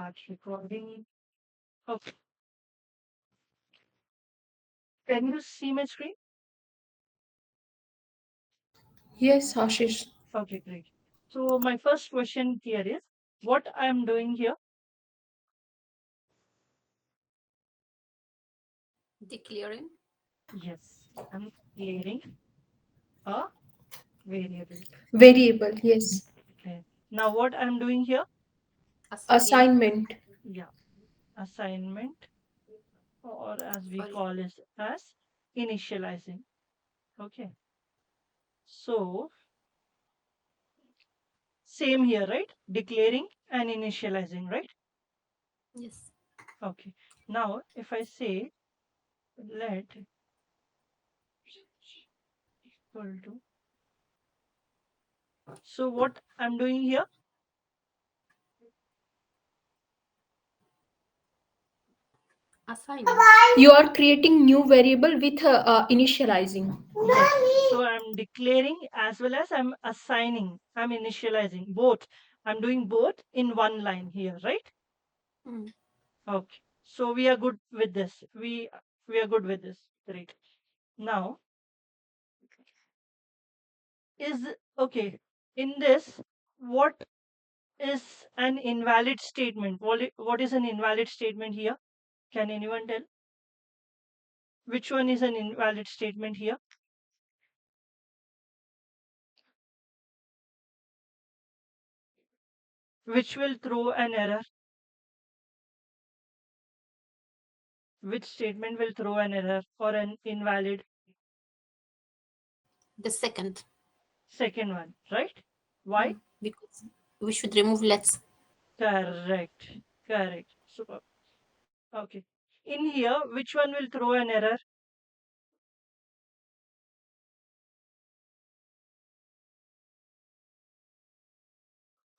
Start recording. Okay. Can you see my screen? Yes, Ashish. Okay, great. So my first question here is what I am doing here. Declaring. Yes, I'm creating a variable. Variable, yes. Okay. Now what I'm doing here? Assigning. Assignment. Yeah, assignment, or as we Sorry. call it as initializing. Okay. So same here, right? Declaring and initializing, right? Yes. Okay. Now if I say let equal to, so what I'm doing here? Assigning. You are creating new variable with initializing. Yes. So I'm declaring as well as I'm assigning, I'm initializing both. I'm doing both in one line here, right? Mm. Okay. So we are good with this. We are good with this. Great. Now is okay. In this, what is an invalid statement? What is an invalid statement here? Can anyone tell? Which one is an invalid statement here? Which will throw an error? Which statement will throw an error or an invalid? The second. Second one, right? Why? Because we should remove let's. Correct. Correct. Super. Okay. In here, which one will throw an error?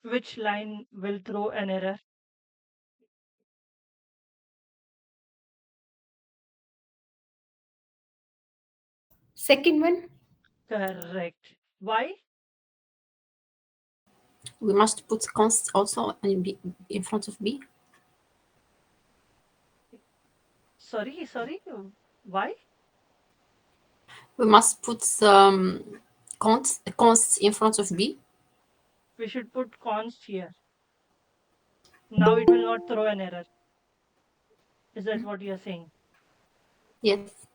Which line will throw an error? Second one, Correct. Why? We must put const also in front of B. Sorry. Why? We must put const in front of B. We should put const here. Now it will not throw an error. Is that what you're saying? Yes.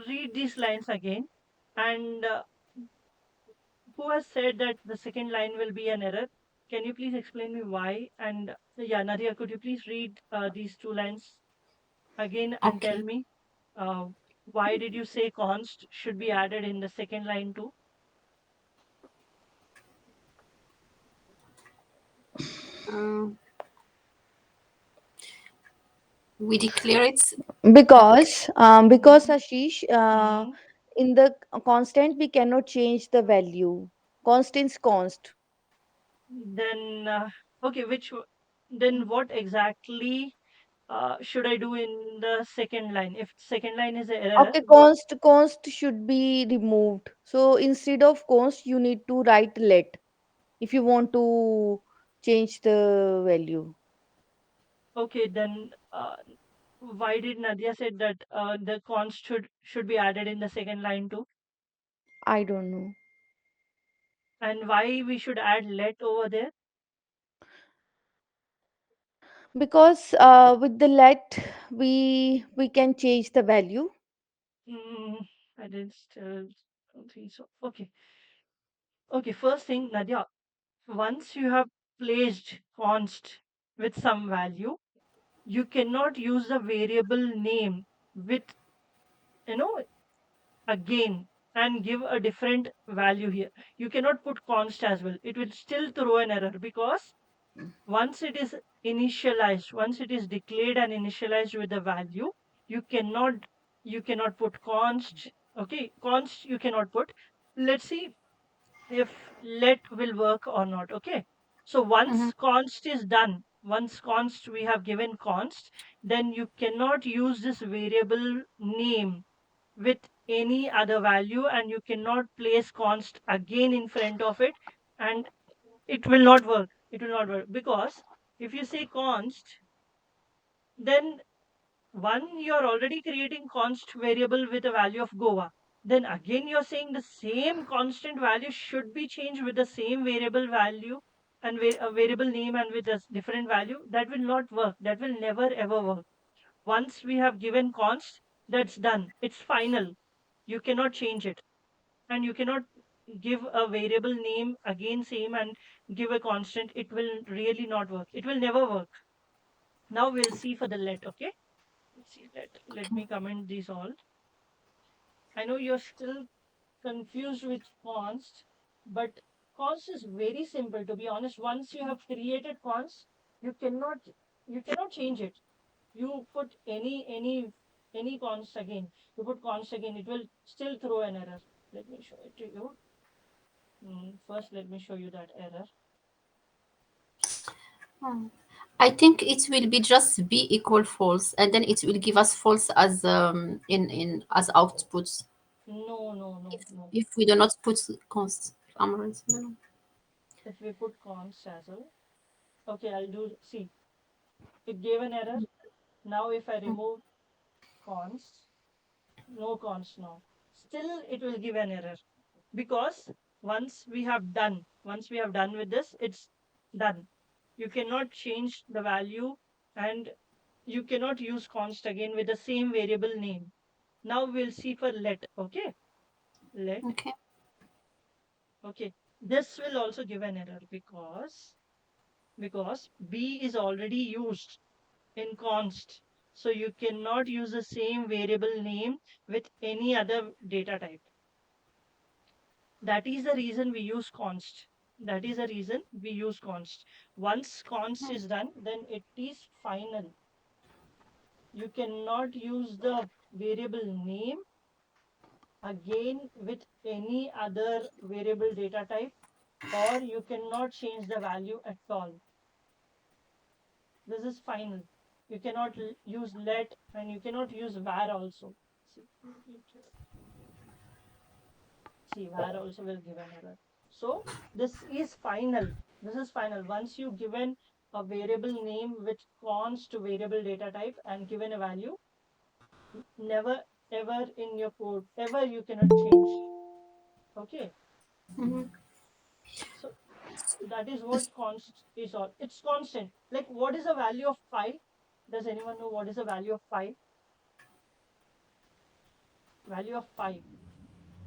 Read these lines again. And who has said that the second line will be an error? Can you please explain me why? And yeah, Nadia, could you please read these two lines again and tell Okay. me uh, why did you say const should be added in the second line too? Um, we declare it. Because Ashish, Mhm. in the constant we cannot change the value. Constant's const. Then okay, then what exactly should I do in the second line? If second line is an error, Okay, const should be removed. So instead of const, you need to write let if you want to change the value. okay, then why did Nadia said that the const should be added in the second line too? I don't know. And why we should add let over there? Because with the let we can change the value. Mm, I did still don't think so. Okay. Okay, first thing, Nadia, once you have placed const with some value, you cannot use the variable name with, you know, again and give a different value here. You cannot put const as well. It will still throw an error because once it is initialized, once it is declared and initialized with the value, you cannot you cannot put const. Okay, const you cannot put. Let's see if let will work or not. Okay, so once const is done, once const we have given const, then you cannot use this variable name with any other value, and you cannot place const again in front of it, and it will not work. It will not work, because if you say const, then one, you're already creating const variable with a value of Goa. Then again, you're saying the same constant value should be changed with the same variable value and a variable name and with a different value. That will not work. That will never ever work. Once we have given const, that's done. It's final. You cannot change it. And you cannot give a variable name again same and give a constant. It will really not work. It will never work. Now we'll see for the let. Okay, let's see. Let me comment these all. I know you're still confused with const, but const is very simple, to be honest. Once you have created const, you cannot you cannot change it. You put any const again, you put const again, it will still throw an error. Let me show it to you. First, let me show you that error. I think it will be just b equal false, and then it will give us false as in as outputs No. if we do not put const. I'm right. No. If we put const as well, okay, I'll do. See, it gave an error. Now, if I remove const, no const now, still it will give an error, because once we have done with this, it's done. You cannot change the value, and you cannot use const again with the same variable name. Now we'll see for let. Okay, let. Okay. Okay, this will also give an error, because b is already used in const, so you cannot use the same variable name with any other data type. That is the reason we use const. That is the reason we use const. Once const is done, then it is final. You cannot use the variable name again with any other variable data type, or you cannot change the value at all. This is final. You cannot use let, and you cannot use var also. See, var also will give an error. So this is final. This is final. Once you given a variable name with const variable data type and given a value, never ever in your code ever you cannot change. Okay. Mhm. So that is what const is all. It's constant. Like, what is the value of pi? Does anyone know what is the value of pi? Value of pi.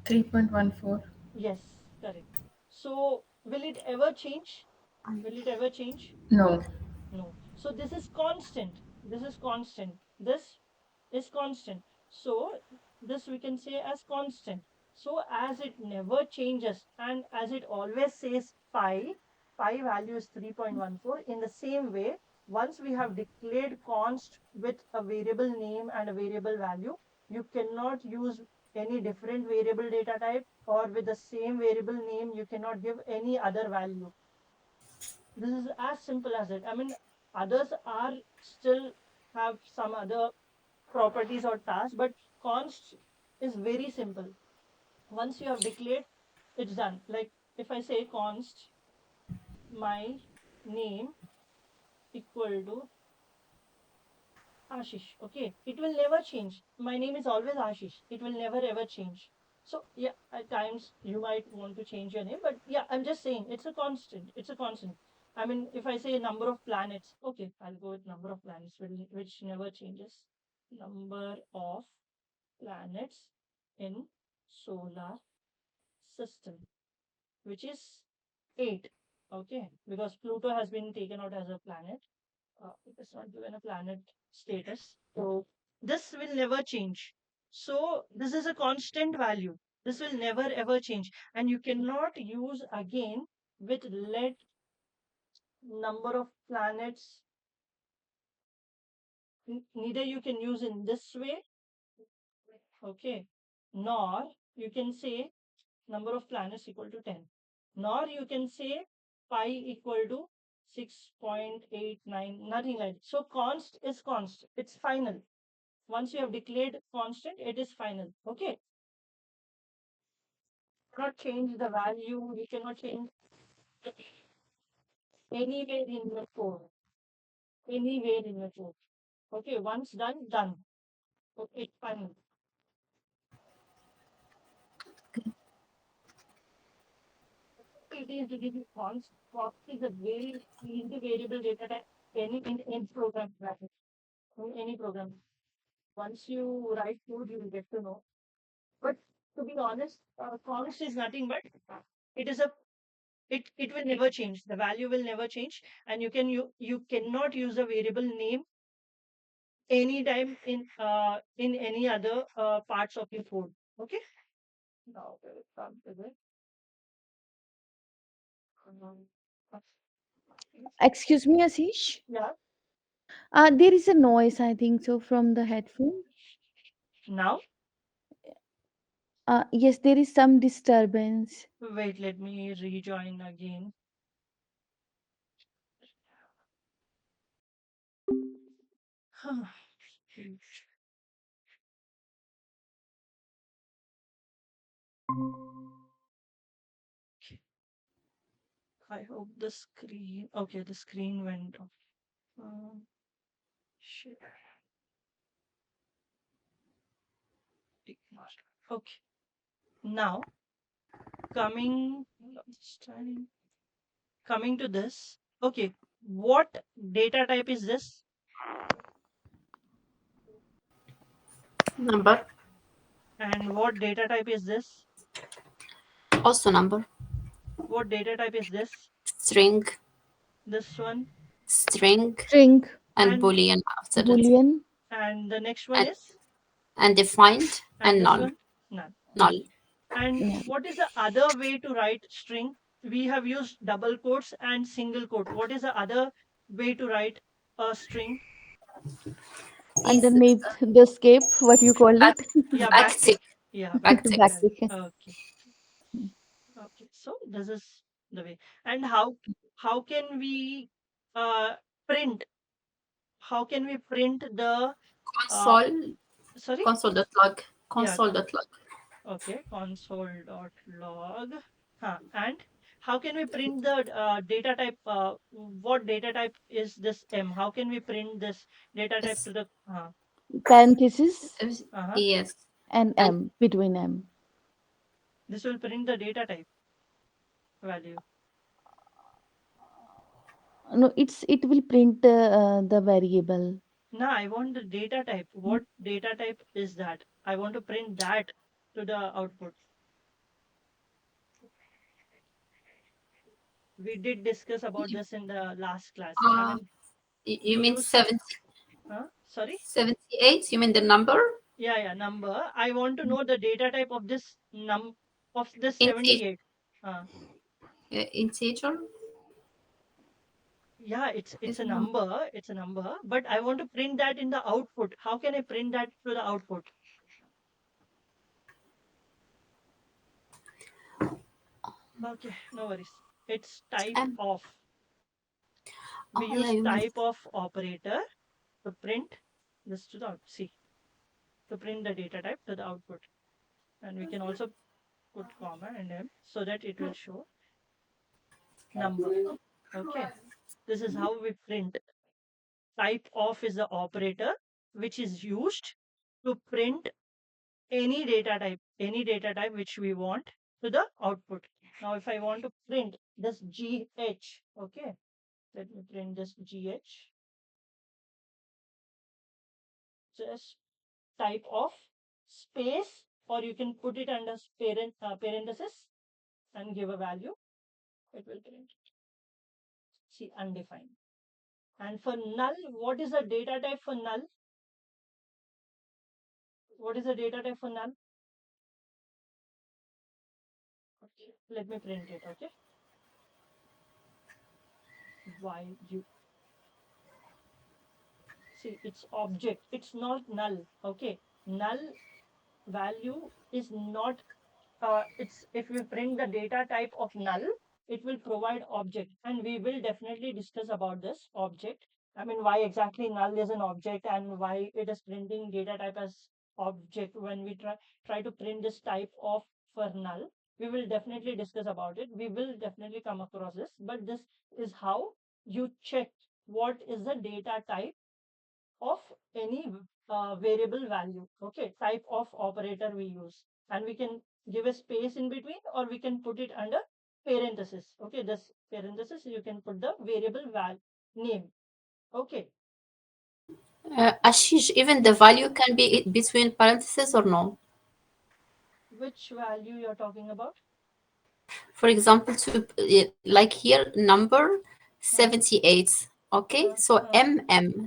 3.14. Yes, correct. So will it ever change? Will it ever change? No. No. So this is constant. This is constant. This is constant. So this we can say as constant. So as it never changes and as it always says pi value is 3.14. In the same way, once we have declared const with a variable name and a variable value, you cannot use any different variable data type, or with the same variable name, you cannot give any other value. This is as simple as it. I mean, others are still have some other properties or tasks, but const is very simple. Once you have declared, it's done. Like, if I say const my name equal to Ashish. Okay, it will never change. My name is always Ashish. It will never ever change. So yeah, at times you might want to change your name, but yeah, I'm just saying it's a constant. It's a constant. I mean, if I say number of planets, okay, I'll go with number of planets, which never changes. Number of planets in solar system, which is 8. Okay, because Pluto has been taken out as a planet. It is not given a planet status. So this will never change. So this is a constant value. This will never ever change. And you cannot use again with let number of planets. Neither you can use in this way, okay, nor you can say number of planets equal to 10, nor you can say pi equal to 6.89, nothing like that. So const is const. It's final. Once you have declared constant, it is final. Okay. You cannot change the value. You cannot change anywhere in your code. Anywhere in your code. Okay, once done, done. Okay, fine. It is the const is a very easy variable data type in program bracket. In any program. Once you write code, you will get to know. But to be honest, const is nothing but it is a it will never change. The value will never change, and you cannot use a variable name anytime in any other parts of your code. Okay. Now we'll come to the um, Excuse me, Ashish. yeah. There is a noise, I think so, from the headphone. Now Yes, there is some disturbance. wait, let me rejoin again. I hope the screen. Okay, the screen went off. Shit. Ignore. Okay. Now coming coming to this. Okay. What data type is this? Number. And what data type is this? Also number. What data type is this? String. This one. String. String, And And boolean after that. boolean. and the next one And is defined and and this null. one? None. Null. And Yeah. what is the other way to write string? We have used double quotes and single quote. What is the other way to write a string? Is Underneath the scape, what you called back, it? Yeah, backtick. backtick. Yeah, backtick. Backticks. Backtick. Okay. Okay. So this is the way. And how can we uh print? How can we print the uh Console. sorry? Console.log. Yeah, Console.log. okay, console.log. And how can we print the data type? What data type is this M? How can we print this data type Yes. to the? Parenthesis Uh-huh. Yes. and And M, between M. This will print the data type value. No, it will print the variable. Now I want the data type. What data type is that? I want to print that to the output. We did discuss about you, this in the last class. I uh, mean, you we mean used. 70, Sorry. 78? You mean the number? Yeah, number. I want to know the data type of this of this Integer. 78. Uh, Integer yeah, it's is a a number. number. It's a number, but I want to print that in the output. How can I print that to the output? Okay, no worries. It's type M. of. We Oh, yeah, use you mean. type of operator to print this to the see to print the data type to the output, and we can also put comma and m so that it will show number. Okay, this is how we print. Type of is the operator which is used to print any data type which we want to the output. Now, if I want to print this gh, okay, let me print this gh, just type of space, or you can put it under parenthesis and give a value. It will print. See, undefined. And for null, what is the data type for null? What is the data type for null? Okay, let me print it. Okay, you see, it's object. It's not null. Okay, null value is not. It's if we print the data type of null, it will provide object, and we will definitely discuss about this object. I mean, why exactly null is an object and why it is printing data type as object when we try to print this type of for null. We will definitely discuss about it. We will definitely come across this, but this is how you check what is the data type of any variable value. Okay, type of operator we use, and we can give a space in between, or we can put it under parenthesis. Okay, this parenthesis you can put the variable name. Okay, Ashish, even the value can be between parentheses or no? which value you're talking about? For example, like here, number Uh, 78. Okay, uh, so uh,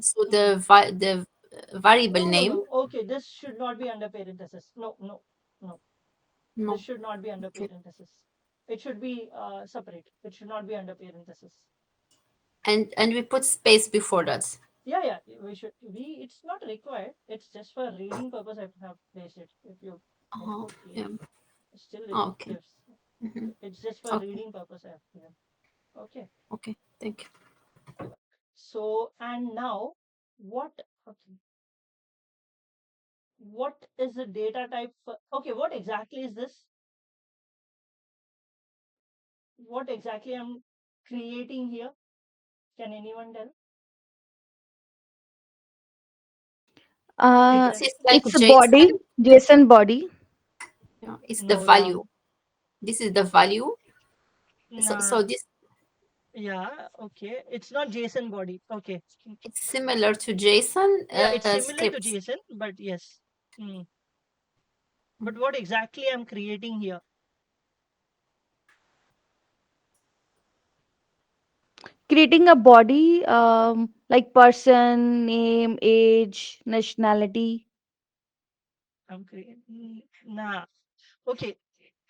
so hmm. the variable No, no, name. no. Okay, this should not be under parenthesis. No, no, no. This No. should not be under Okay. parenthesis. It should be separate. It should not be under parenthesis. And we put space before that. Yeah, yeah. We should. It's not required. It's just for reading purpose. I have placed it. If you Uh-huh. put here, Yeah. still it Okay. gives. Hmm. It's just for Okay. reading purpose. I have given. Okay. Okay. Thank you. So and now, what? Okay. What is the data type? Okay. What exactly is this? What exactly I'm creating here? Can anyone tell? Okay, Uh, This just is like it's a body, JSON. JSON body. Yeah, it's the no, wrong. value. This is the value. So Nah, this yeah, okay. It's not JSON body. Okay. it's similar to JSON Yeah, it's similar to scripts. JSON, but yes. Hmm. But what exactly I'm creating here? Creating a body, like person, name, age, nationality. I'm creating. Nah. Okay.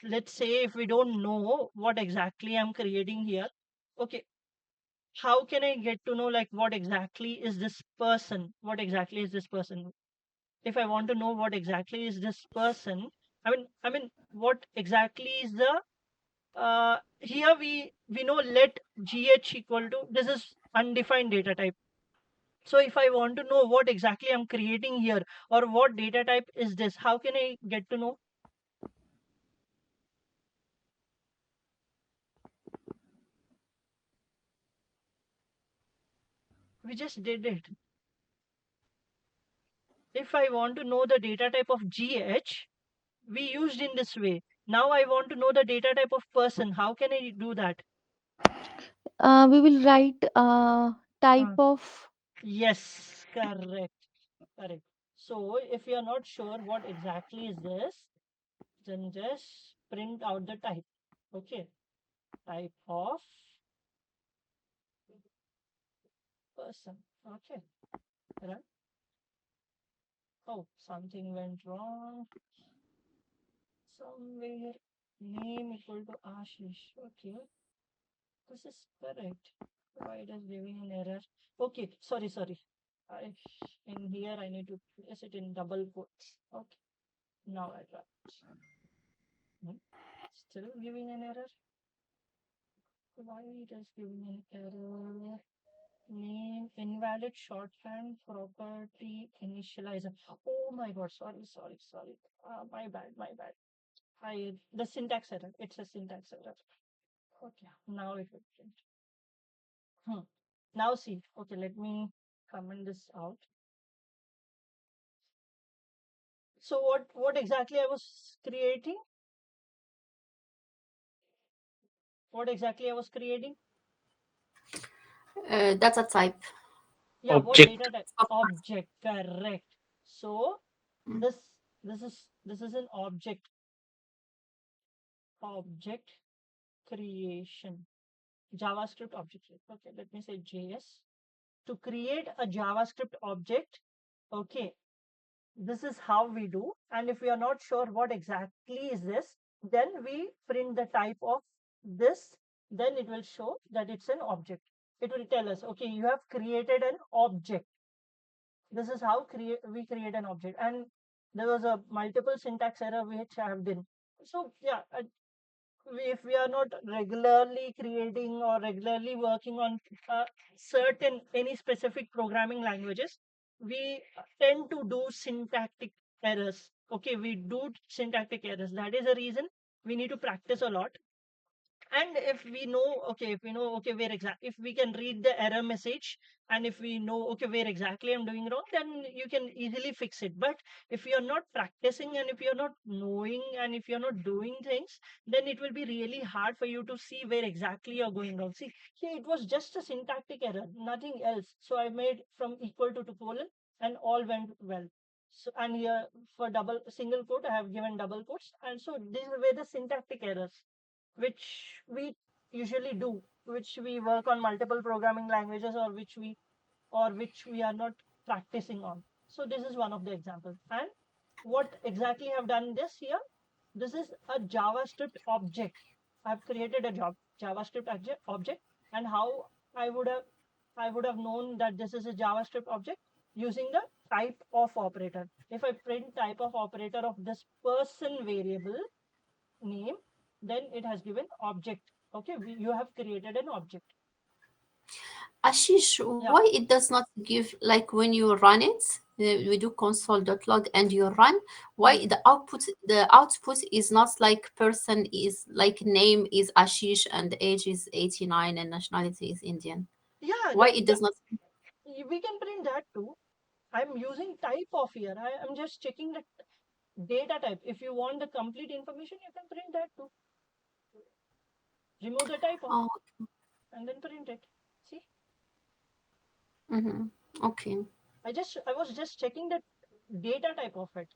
Let's say if we don't know what exactly I'm creating here. Okay. How can I get to know like what exactly is this person? What exactly is this person? If I want to know what exactly is this person, I mean, what exactly is the here we know let gh equal to this is undefined data type. So if I want to know what exactly I'm creating here or what data type is this, how can I get to know? We just did it. If I want to know the data type of gh, we used in this way. Now I want to know the data type of person. How can I do that? We will write type Uh, of. yes, correct. Correct. So if you are not sure what exactly is this, then just print out the type. Okay. Type of person. Okay. Right. Oh, something went wrong. Somewhere name equal to Ashish. Okay. This is correct. Why it is giving an error? Okay. Sorry, sorry. I in here I need to place it in double quotes. Okay. Now I try. Hmm. Still giving an error. Why it is giving an error? Name invalid shorthand property initializer. Oh my god, sorry, sorry, sorry. My bad, my bad. I the syntax error. It's a syntax error. Okay, now it will print. Now see. Okay, let me comment this out. So what exactly I was creating? What exactly I was creating? Data type. Yeah, what Object. data type? Object. Correct. So Mm. this this is an object creation. JavaScript object. Okay, let me say JS. To create a JavaScript object, okay, this is how we do. And if we are not sure what exactly is this, then we print the type of this. Then it will show that it's an object. It will tell us, okay, you have created an object. This is how we create an object. And there was a multiple syntax error which I have done. So yeah, if we are not regularly creating or regularly working on certain any specific programming languages, we tend to do syntactic errors. Okay, we do syntactic errors. That is the reason we need to practice a lot. And if we know, okay, if we can read the error message, and if we know, okay, where exactly I'm doing wrong, then you can easily fix it. But if you're not practicing, and if you're not knowing, and if you're not doing things, then it will be really hard for you to see where exactly you're going wrong. See, here it was just a syntactic error, nothing else. So I made from equal to colon, and all went well. So, and here for double single quote, I have given double quotes. And so these were the syntactic errors which we usually do, which we work on multiple programming languages, or which we are not practicing on. So this is one of the examples. And what exactly I've done this here? This is a JavaScript object. I've created a JavaScript object, and how I would have I would have known that this is a JavaScript object using the type of operator. If I print type of operator of this person variable name, then it has given object. Okay, you have created an object. Ashish, Yeah, why it does not give, like when you run it, we do console.log and you run, why mm. the output is not like person is like name is Ashish and age is 89 and nationality is Indian? Yeah, Why it does not? we can print that too. I'm using type of here. I'm just checking the data type. If you want the complete information, you can print that too. Remove the type of Oh, and then print it. See, mm-hmm. Okay. I was just checking the data type of it.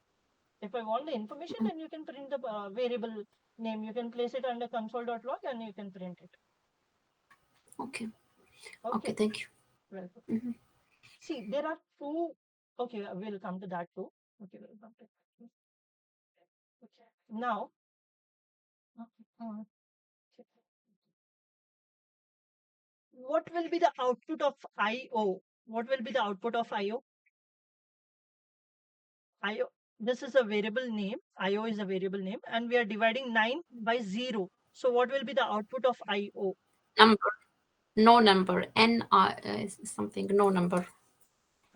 If I want the information, Mhm. then you can print the variable name. You can place it under console.log and you can print it. Okay. Okay, Okay, thank you. welcome. Mhm. See, there are two. Okay, we'll come to that too. Okay, we'll come to that. Okay, now, uh, what will be the output of IO? What will be the output of IO? IO. This is a variable name. IO is a variable name, and we are dividing 9 by 0. So, what will be the output of IO? Number, no number. Is something, no number.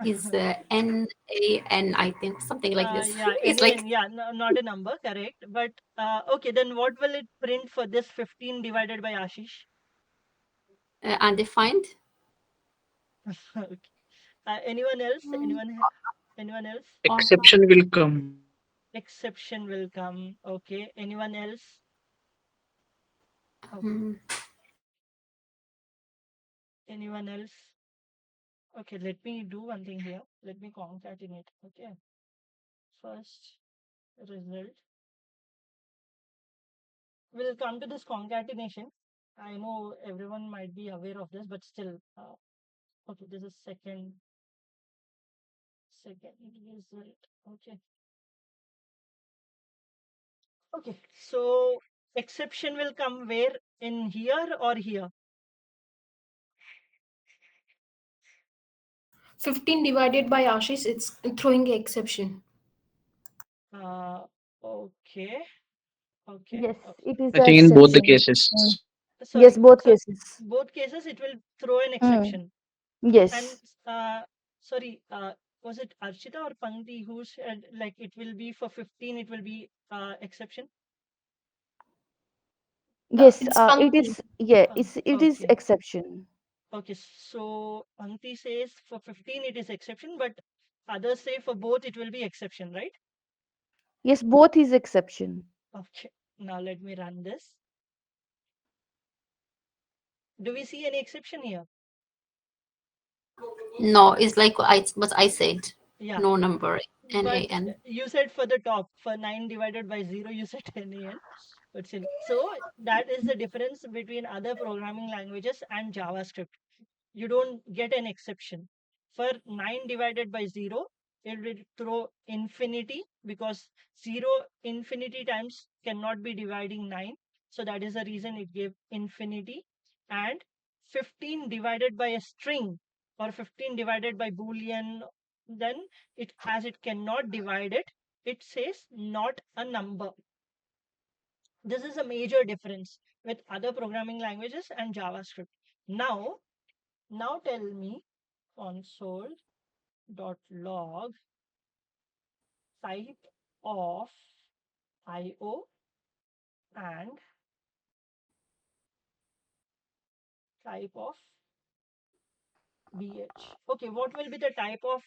Is NaN, I think, something like this. Yeah, It's like NaN, yeah, no, not a number, correct. But okay, then what will it print for this 15 divided by Ashish? undefined. Okay. Anyone else? Mm, Anyone else? or Exception will come. Exception will come. Okay. Anyone else? Okay. mm, Anyone else? Okay, let me do one thing here. Let me concatenate. Okay. First result. We'll come to this concatenation. I know everyone might be aware of this, but still, okay, this is second result. Okay. Okay. So exception will come where, in here or here? 15 divided by Ashish, it's throwing an exception. Uh, okay. Okay. Yes, Okay. it is I the think in both the exception. cases. Yes, Sorry. both So cases. both cases it will throw an Hmm. exception. And Yes. sorry, was it Archita or Pankti who said like it will be for 15, it will be exception? Yes, It's it Pankti. is. Yeah, it is Okay. exception. Okay. So Pankti says for 15 it is exception, but others say for both it will be exception, right? Yes, both is exception. Okay. Now let me run this. Do we see any exception here? no, it's like what I said. Yeah. No number. But NaN. you said for the top, for 9 divided by 0, you said NaN. But still, so that is the difference between other programming languages and JavaScript. You don't get an exception. For 9 divided by 0, it will throw infinity, because 0 infinity times cannot be dividing 9. So that is the reason it gave infinity. And 15 divided by a string, or 15 divided by Boolean, then it, as it cannot divide it, it says not a number. This is a major difference with other programming languages and JavaScript. Now tell me, console.log type of IO and type of BH. Okay, what will be the type of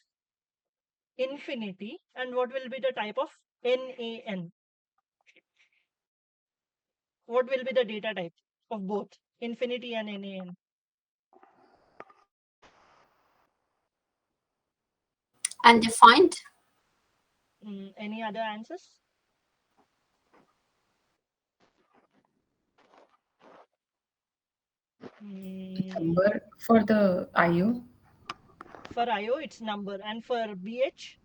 infinity and what will be the type of NaN? What will be the data type of both infinity and NaN? Undefined. Any other answers? Number for the IO. For IO, it's number, and for BH,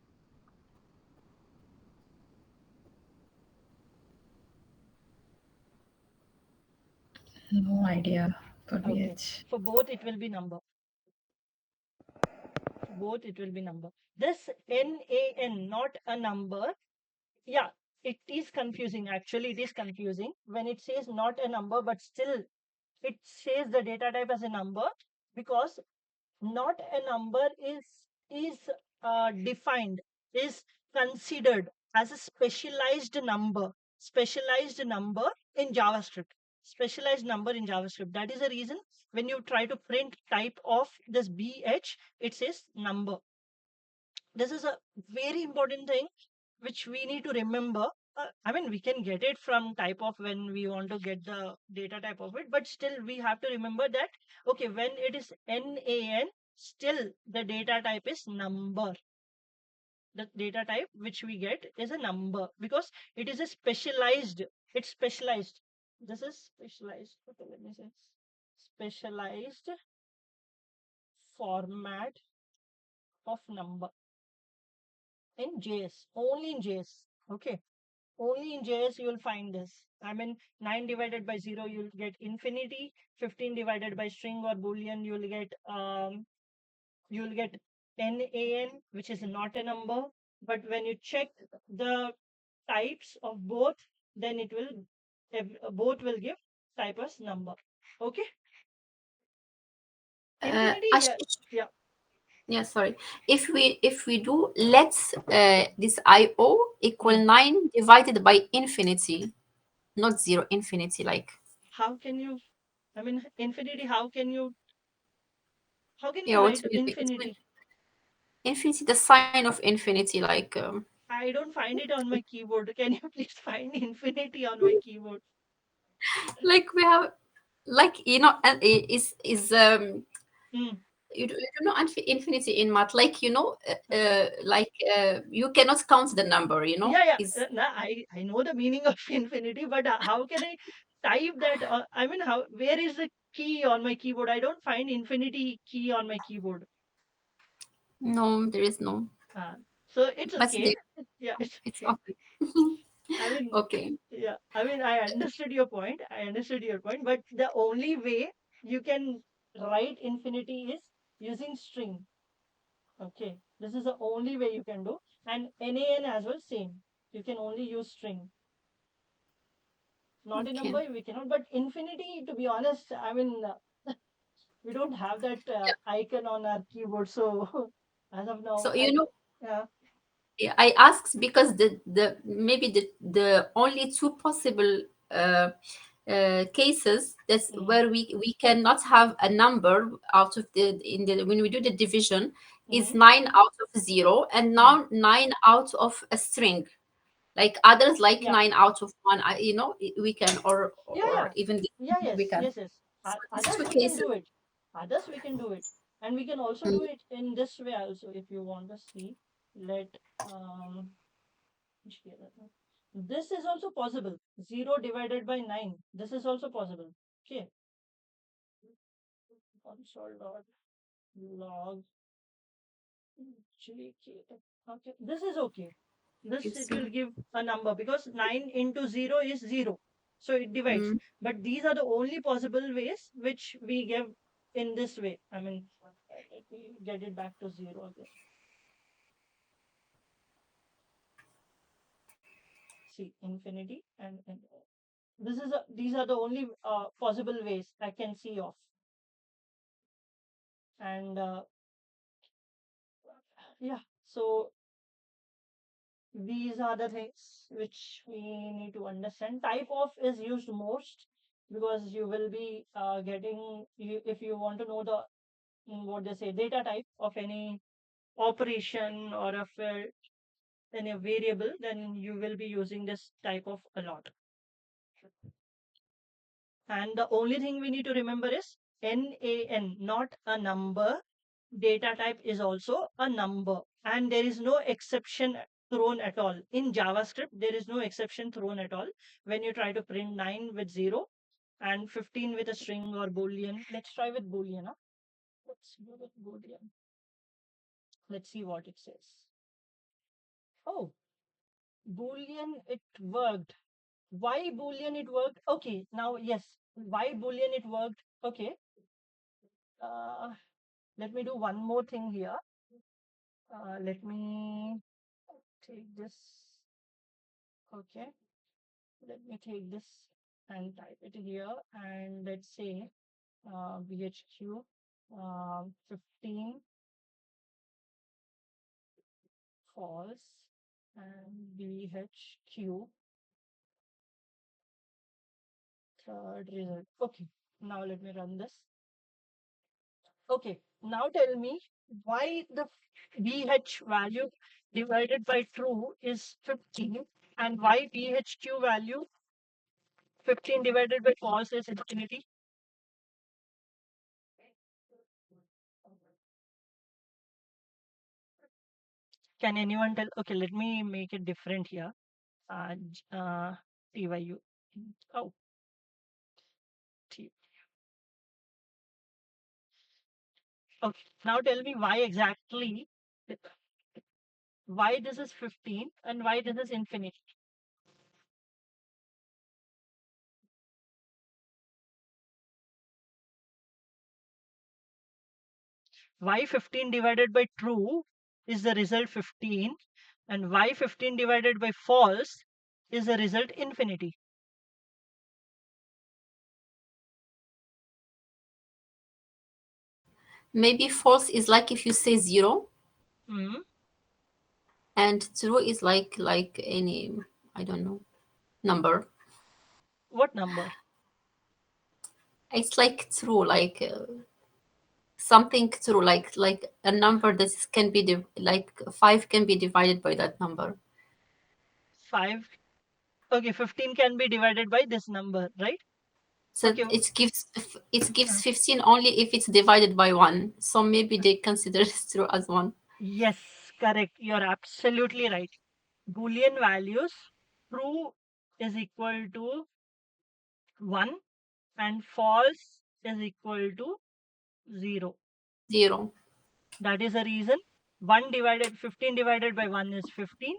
No idea for okay. BH. For both, it will be number. For both, it will be number. This NaN, not a number. Yeah, it is confusing. Actually, it is confusing when it says not a number, but still it says the data type as a number, because not a number is defined, is considered as a specialized number in JavaScript. Specialized number in JavaScript. That is the reason when you try to print type of this BH, it says number. This is a very important thing which we need to remember. I mean, we can get it from type of when we want to get the data type of it, but still we have to remember that, okay, when it is NaN, still the data type is number. The data type which we get is a number because it is a specialized, it's specialized. This is specialized. Okay, let me say specialized format of number in JS, only in JS. Okay. Only in JS you will find this. I mean, 9 divided by 0, you'll get infinity. 15 divided by string or boolean, you'll get NaN, which is not a number. But when you check the types of both, then it will both will give type as number. Okay. Infinity, yeah, Ashish, yeah. yeah, sorry. If we do, let's this IO equal 9 divided by infinity, not 0, infinity, like, How can you? I mean, infinity. How can you? How can you yeah, what write will be it will infinity? infinity, the sign of infinity, like, I don't find it on my keyboard. Can you please find infinity on my keyboard? like we have, like, is Hmm. you know infinity in math, like, like, you cannot count the number, Yeah, yeah. is Nah, I know the meaning of infinity, but how can I type that? I mean, how? Where is the key on my keyboard? I don't find infinity key on my keyboard. no, there is no, Uh, so it's but okay. there, Yeah, it's it's okay. okay. I mean, Okay. yeah. I mean, I understood your point. I understood your point. But the only way you can write infinity is using string. Okay, this is the only way you can do. And NaN as well, same. You can only use string, not a Okay. number. We cannot. But infinity, to be honest, I mean, we don't have that icon on our keyboard. So as of now, So, I yeah. yeah, I asked because the maybe the only two possible cases, that's Mm, where we cannot have a number out of the in the when we do the division, is mm, 9 out of 0, and mm. now 9 out of a string, like others, like Yeah, 9 out of 1. We can, yeah, or yeah, even yeah. we Yes, can. yes, yes. So these Others two we can cases. do it. Others we can do it, and we can also do Mm, it in this way also. If you want to see, let this is also possible. 0 divided by 9. This is also possible. Okay. Console.log JK. Okay. This is okay. This it's it will give a number because 9 into 0 is 0. So it divides. mm, But these are the only possible ways which we give in this way. I mean, let me get it back to 0 again. See, infinity and these are the only possible ways I can see of. And yeah, so these are the things which we need to understand. Type of is used most because you will be getting, if you want to know the what they say data type of any operation or of any variable, then you will be using this type of a lot. And the only thing we need to remember is NaN, not a number. Data type is also a number, and there is no exception thrown at all. In JavaScript, there is no exception thrown at all when you try to print 9 with 0 and 15 with a string or boolean. Let's try with boolean. Huh? Let's go with boolean. Let's see what it says. Oh, boolean, it worked. Why boolean it worked? Okay, now yes, why boolean it worked? Okay, uh, let me do one more thing here. Let me take this. Okay, let me take this and type it here, and let's say bhq 15 false and bhq third result. Okay, now let me run this. Okay, now tell me why the BH value divided by true is 15 and why BHQ value 15 divided by false is infinity. Can anyone tell? Okay, let me make it different here. TYU. Oh, T. Okay, now tell me why exactly, why this is 15 and why this is infinity. Why 15 divided by true is the result 15 and why 15 divided by false is the result infinity. Maybe false is like if you say 0, Hmm. and true is like any, I don't know, number. What number? It's like true, like something true, like a number that can be like 5 can be divided by that number. 5. Okay, 15 can be divided by this number, right? So Okay. it gives 15 only if it's divided by 1. So maybe they consider it true as 1. Yes, correct. You're absolutely right. Boolean values true is equal to 1 and false is equal to 0. 0. That is the reason 1 divided 15 divided by 1 is 15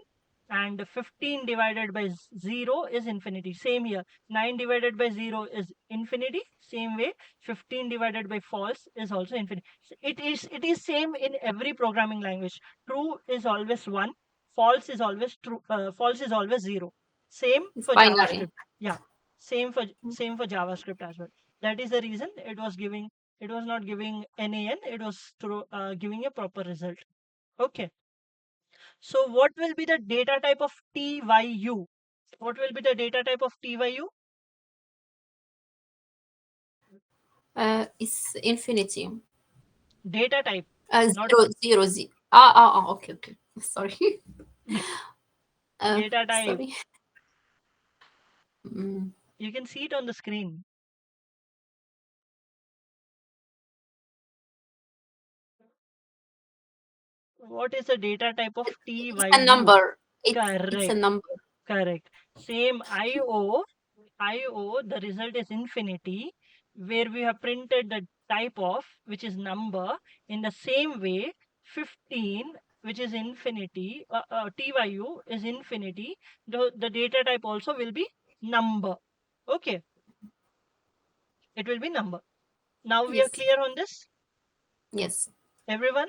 and 15 divided by 0 is infinity. Same here. 9 divided by 0 is infinity. Same way 15 divided by false is also infinity. It is same in every programming language. True is always 1, false is always true, false is always 0. Same It's for binary. JavaScript. Yeah. Same for JavaScript as well. That is the reason it was not giving NaN, it was giving a proper result. Okay. So what will be the data type of TYU? What will be the data type of TYU? It's infinity. Data type, not 0, 0, 0. Okay, okay. Sorry. data type. Sorry. Mm. You can see it on the screen. What is the data type of It's a TYU? number. It's a Correct. number. Correct. Same IO, the result is infinity, where we have printed the type of, which is number. In the same way, 15, which is infinity, TYU is infinity. The data type also will be number. Okay, it will be number. Now we are Yes. clear on this, Yes. everyone?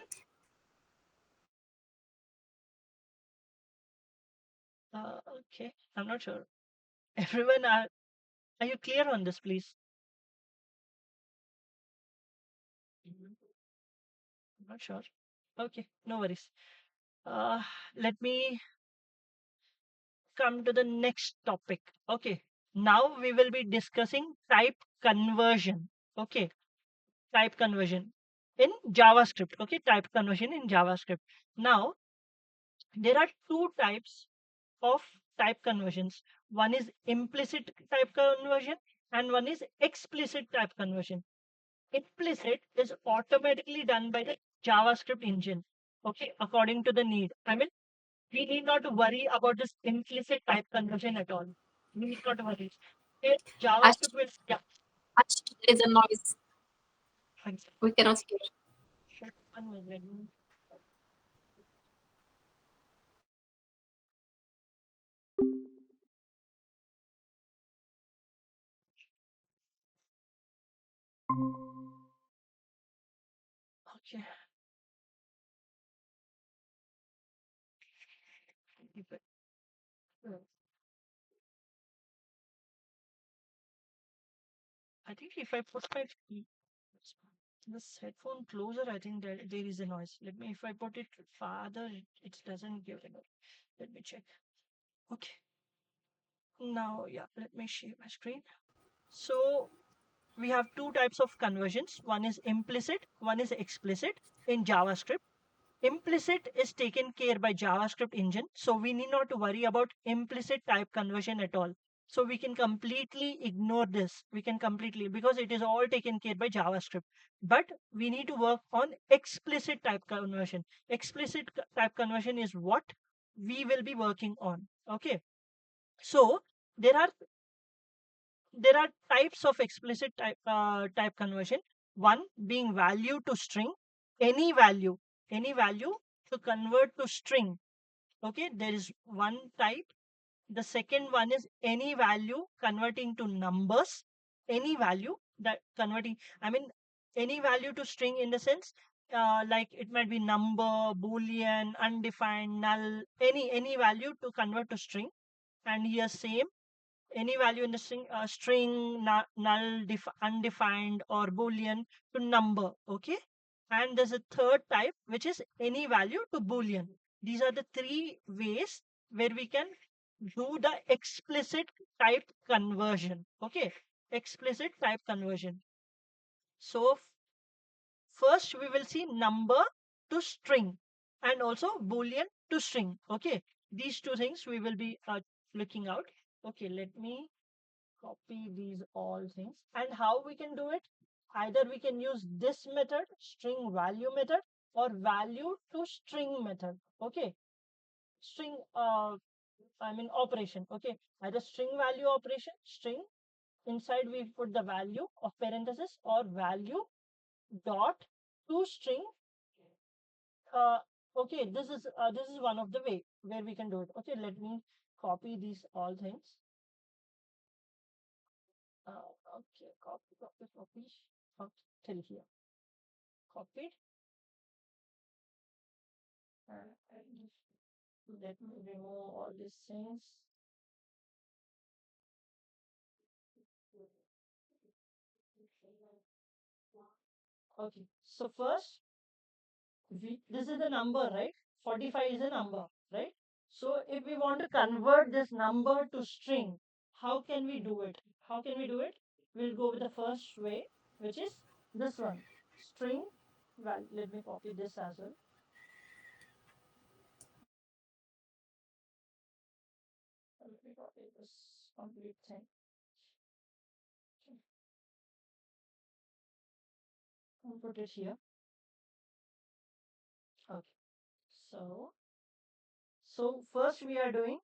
Okay, I'm not sure. Everyone, are you clear on this, please? I'm not sure. Okay, no worries. Uh, Let me come to the next topic. Okay. Now we will be discussing type conversion. Okay, type conversion in JavaScript. Okay, type conversion in JavaScript. Now there are two types of type conversions. One is implicit type conversion and one is explicit type conversion. Implicit is automatically done by the JavaScript engine. Okay, according to the need. I mean, we need not worry about this implicit type conversion at all. We need not worry. JavaScript will, yeah. Actually, there is a noise. Thanks. We cannot hear. Shut one minute. Okay. Keep it. I think if I put my this headphone closer, I think there is a noise. Let me, if I put it farther, it doesn't give it. Let me check. Okay. Now, yeah, let me share my screen. So we have two types of conversions. One is implicit, one is explicit in JavaScript. Implicit is taken care by JavaScript engine, so we need not to worry about implicit type conversion at all. So we can completely ignore this. We can completely, because it is all taken care by JavaScript. But we need to work on explicit type conversion. Explicit type conversion is what we will be working on. Okay. So there are types of explicit type conversion. One being value to string, any value, any value to convert to string. Okay, there is one type. The second one is any value converting to numbers, any value that converting, I mean, any value to string in the sense, like it might be number, boolean, undefined, null, any value to convert to string. And here same, any value in the string, null, undefined, or boolean to number. Okay, and there's a third type which is any value to boolean. These are the three ways where we can do the explicit type conversion. Okay, explicit type conversion. So first we will see number to string and also boolean to string. Okay, these two things we will be looking out. Okay, let me copy these all things. And how we can do it? Either we can use this method, string value method, or value to string method. Okay, string I mean operation. Okay, either string value operation, string, inside we put the value of parenthesis, or value dot to string. uh, okay, this is one of the way where we can do it. Okay, let me copy these all things. Okay, copy. Okay, till here. Copied. And let me remove all these things. Okay, so first, this is the number, right? 45 is a number, right? So if we want to convert this number to string, how can we do it? How can we do it? We'll go with the first way, which is this one, string. Well, let me copy this as well. Let me copy this complete thing. I'll put it here. Okay. So first we are doing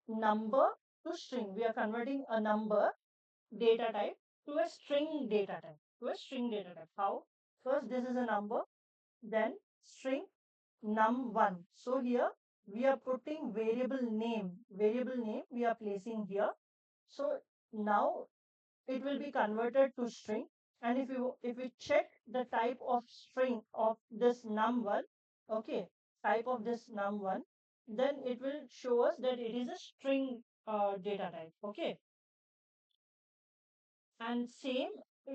number to string. We are converting a number data type to a string data type. To a string data type. How? First this is a number, then string num1. So here we are putting variable name. Variable name we are placing here. So now it will be converted to string. And if we check the type of string of this num1, okay, type of this num1, then it will show us that it is a string data type. Okay, and same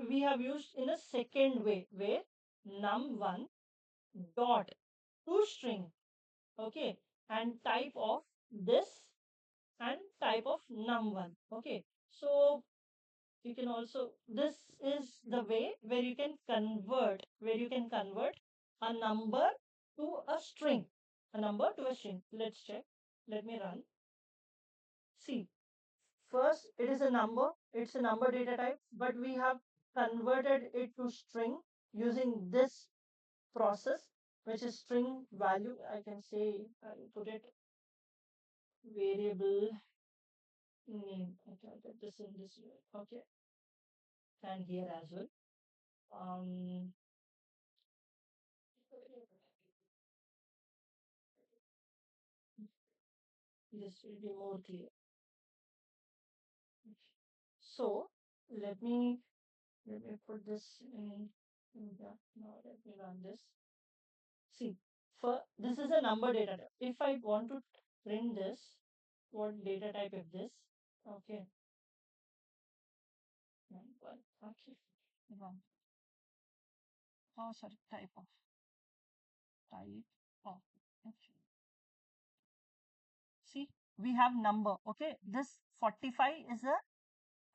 we have used in a second way where num1 dot to string. Okay, and type of this and type of num1. Okay, So you can also, this is the way where you can convert a number to a string. Let's check. Let me run. See, first it is a number, it's a number data type, but we have converted it to string using this process, which is string value. I can say I'll put it variable name. Okay, I'll put this in this way. Okay, and here as well. Um, this will be more clear. So let me put this in the, now let me run this. See, for this is a number data type. If I want to print this, what data type is this? Okay, one. Okay, one. Oh, sorry, type of. Okay. See, we have number. Okay, this 45 is a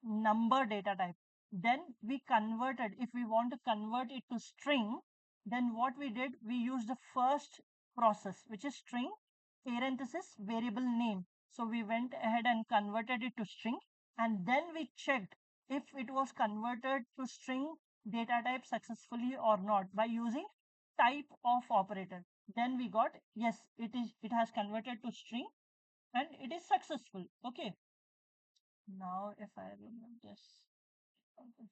number data type. Then we converted, if we want to convert it to string, then what we did, we used the first process, which is string parenthesis variable name. So we went ahead and converted it to string, and then we checked if it was converted to string data type successfully or not by using type of operator. Then we got, yes, it has converted to string and it is successful. Okay. Now, if I remove this, okay.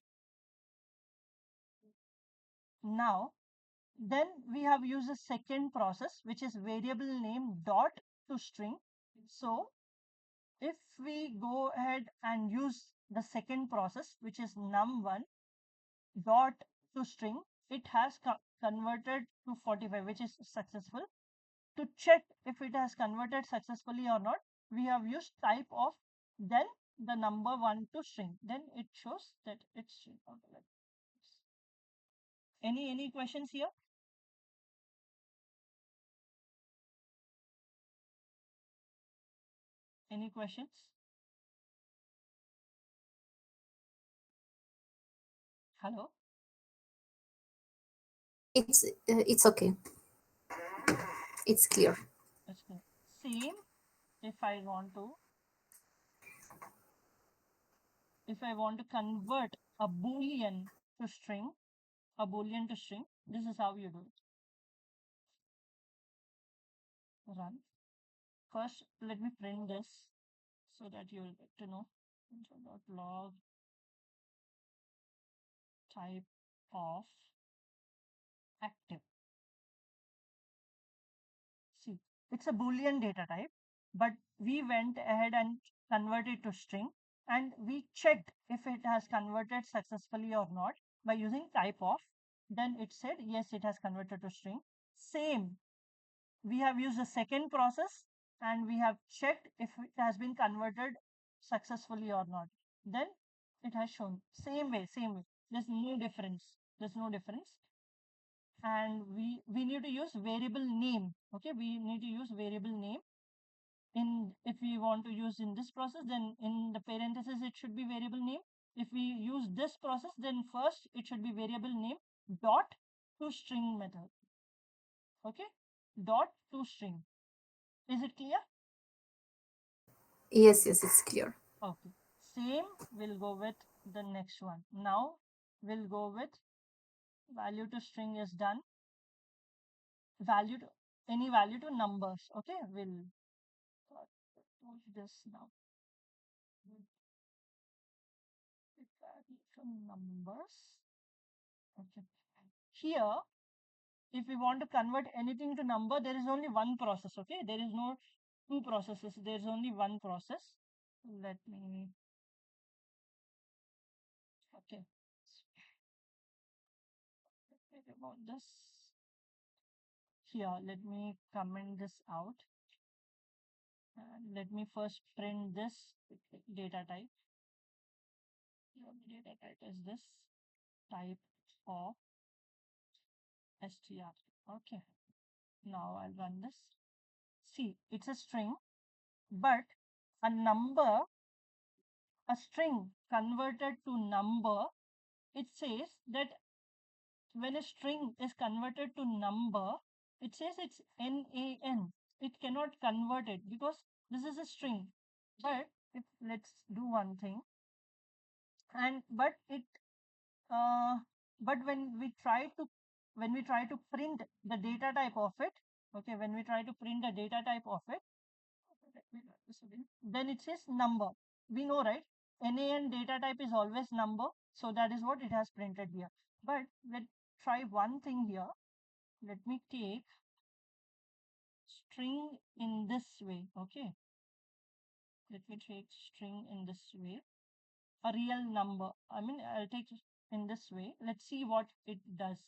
Now, then we have used a second process, which is variable name dot to string. So, if we go ahead and use the second process, which is num1 dot to string, it has converted to 45, which is successful. To check if it has converted successfully or not, we have used type of, then the number 1 to string. Then it shows that it's string. Okay, any questions here? Any questions? Hello? It's okay. It's clear. That's good. Same if I want to convert a boolean to string, this is how you do it. Run. First, let me print this so that you will get to know. Console.log type of active. See, it's a Boolean data type, but we went ahead and converted to string, and we checked if it has converted successfully or not by using type of. Then it said, yes, it has converted to string. Same, we have used the second process and we have checked if it has been converted successfully or not. Then it has shown same way. There's no difference. And we need to use variable name. Okay, we need to use variable name. If we want to use in this process, then in the parentheses it should be variable name. If we use this process, then first it should be variable name dot to string method. Okay, dot to string. Is it clear? Yes, it's clear. Okay, same we'll go with the next one. Now we'll go with value to string is done. Any value to numbers. Okay, we'll push this now. Value to numbers. Okay. Here, if we want to convert anything to number, there is only one process. Okay, there is no two processes. There's only one process. Let me. Okay. About this. Here, let me comment this out. And let me first print this data type. Your data type is this type of str. Okay. Now I'll run this. See, it's a string, but a number a string converted to number, it says that when a string is converted to number, it says it's NaN. It cannot convert it because this is a string. But if let's do one thing, and uh, but when we try to print the data type of it, okay, when we try to print the data type of it, let me write this again. Then it says number. We know, right? NaN data type is always number, so that is what it has printed here. But let's try one thing here. Let me take string in this way. Okay, let me take string in this way, a real number. I mean, I'll take it in this way. Let's see what it does.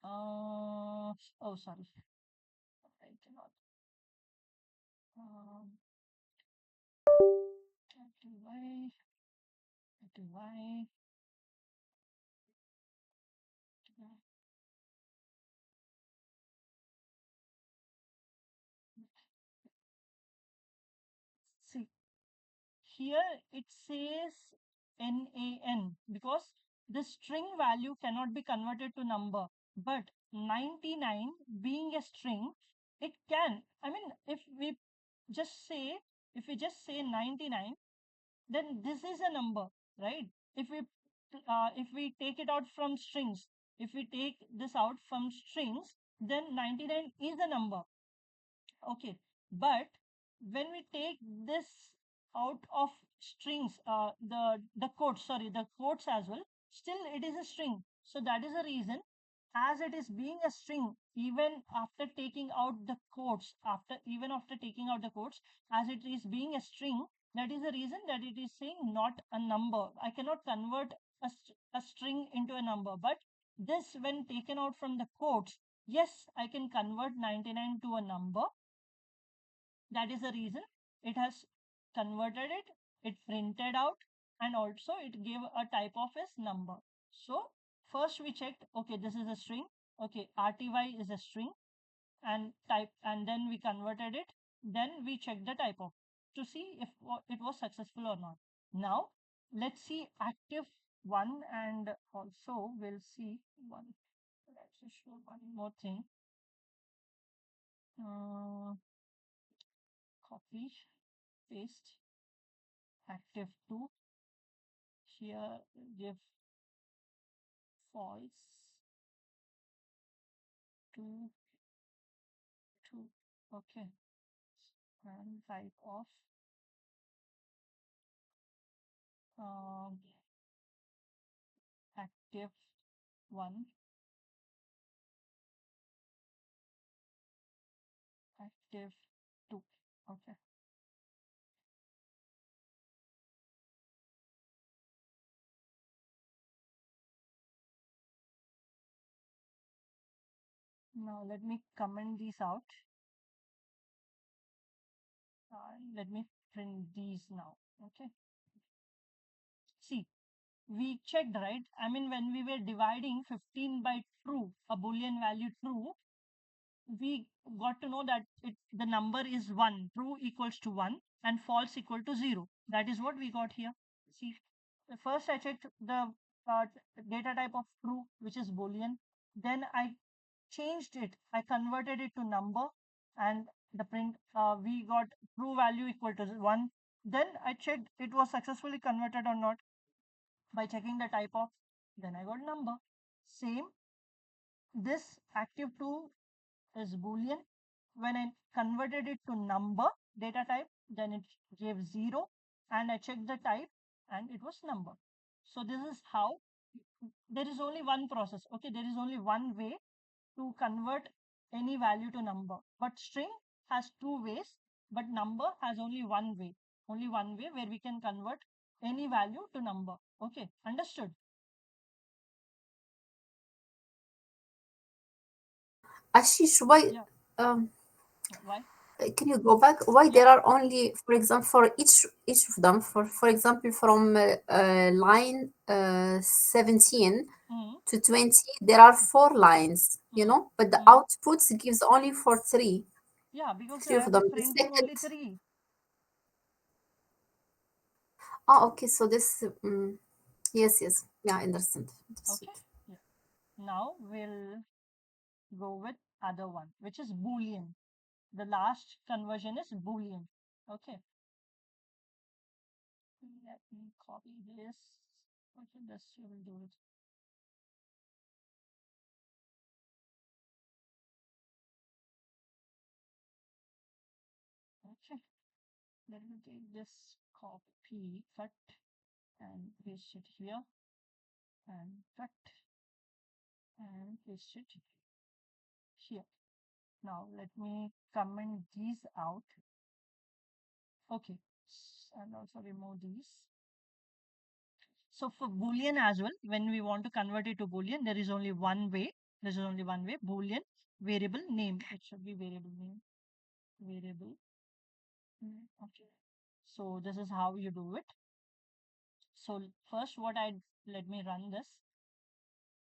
Oh, sorry, I cannot. Why? See, here it says NaN because the string value cannot be converted to number, but 99 being a string, it can. I mean, just say if we just say 99, then this is a number, right? If we take it out from strings, if we take this out from strings, then 99 is a number. Okay, but when we take this out of strings, the quotes, sorry, the quotes as well, still it is a string. So that is the reason, as it is being a string, even after taking out the quotes, as it is being a string, that is the reason that it is saying not a number. I cannot convert a string into a number, but this, when taken out from the quotes, yes, I can convert 99 to a number. That is the reason it has converted it, it printed out, and also it gave a type of as number. So first we checked, okay, this is a string, okay, RTY is a string, and type, and then we converted it. Then we checked the type of to see if it was successful or not. Now let's see active one, and also we'll see one. Let's just show one more thing. Copy, paste, active 2, here give false 2, 2, okay, and type of active 1, active 2, okay. Now let me comment these out. Let me print these now. Okay. See, we checked, right? I mean, when we were dividing 15 by true, a Boolean value true, we got to know that the number is 1, true equals to 1, and false equal to 0. That is what we got here. See, first I checked the data type of true, which is Boolean. Then I changed it. I converted it to number, and the print, we got true value equal to 1. Then I checked it was successfully converted or not by checking the type of. Then I got number. Same, this active 2 is Boolean. When I converted it to number data type, then it gave 0, and I checked the type and it was number. So this is how, there is only one process. Okay, there is only one way to convert any value to number, but string has two ways, but number has only one way where we can convert any value to number. Okay, understood? Ashish, why? Yeah. Um, Why? can you go back? Why Yeah. there are only, for example, for each of them, for example, from line 17 to 20, there are 4 lines, you know, but the outputs gives only for 3, Yeah, because I 3 of have them. to The print in second, only 3. Oh, okay. So this, yes, yeah, understand. Okay. Yeah. Now we'll go with other one, which is Boolean. The last conversion is Boolean. Okay. Let me copy this. Okay, this will do it. Okay. Let me take this copy, cut, and paste it here, and cut, and paste it here. Now let me comment these out. Okay, and also remove these. So for Boolean as well, when we want to convert it to Boolean, there is only one way. There is only one way. Boolean variable name. It should be variable name. Variable name. Okay. So this is how you do it. So first, let me run this.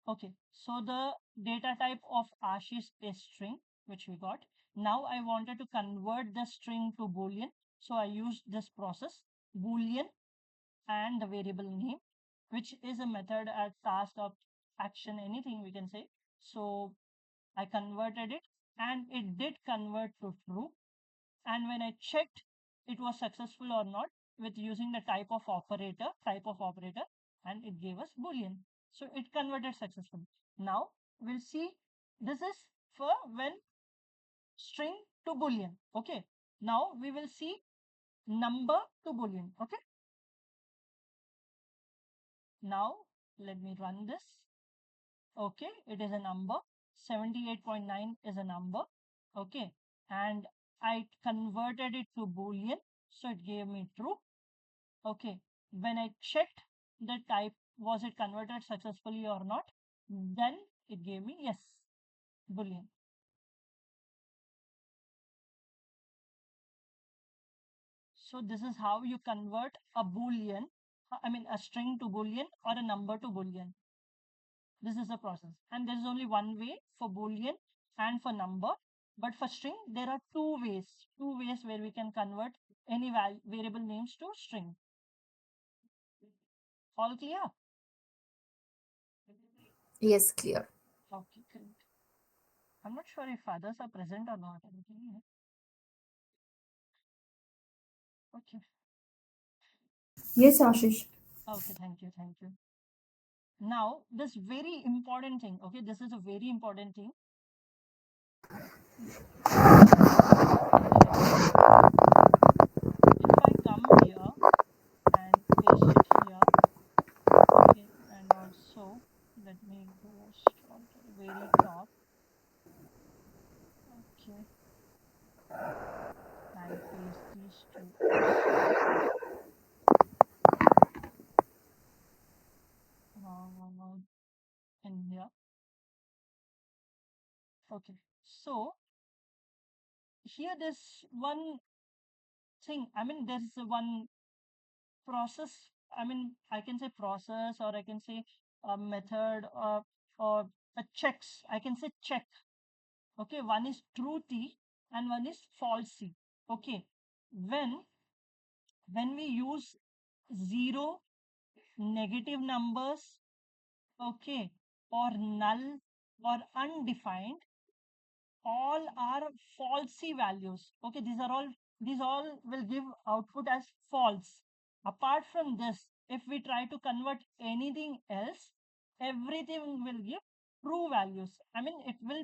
Okay. So the data type of Ashish is string, which we got. Now I wanted to convert the string to Boolean. So I used this process, Boolean and the variable name, which is a method at task of action, anything we can say. So I converted it and it did convert to true. And when I checked it was successful or not with using the type of operator, and it gave us Boolean. So it converted successfully. Now we'll see this is for when string to Boolean. Okay. Now we will see number to Boolean. Okay. Now let me run this. Okay, it is a number. 78.9 is a number. Okay, and I converted it to Boolean, so it gave me true. Okay, when I checked the type, was it converted successfully or not, then it gave me yes, Boolean. So this is how you convert a Boolean, a string to Boolean or a number to Boolean. This is the process. And there is only one way for Boolean and for number. But for string, there are two ways where we can convert any variable names to string. All clear? Yes, clear. Okay, great. I'm not sure if others are present or not. Okay. Yes, Ashish. Okay, thank you. Now, this very important thing, okay, this is a very important thing. Okay, if I come here and paste it here, okay, and also let me go straight to the very top. Okay, and paste these two also in here. Okay, so here there's one thing. There's one process. I can say process, or I can say a method, or a checks. I can say check. Okay, one is truthy and one is falsy. Okay, when we use zero, negative numbers, okay, or null or undefined, all are falsy values. Okay, these all will give output as false. Apart from this, if we try to convert anything else, everything will give true values. It will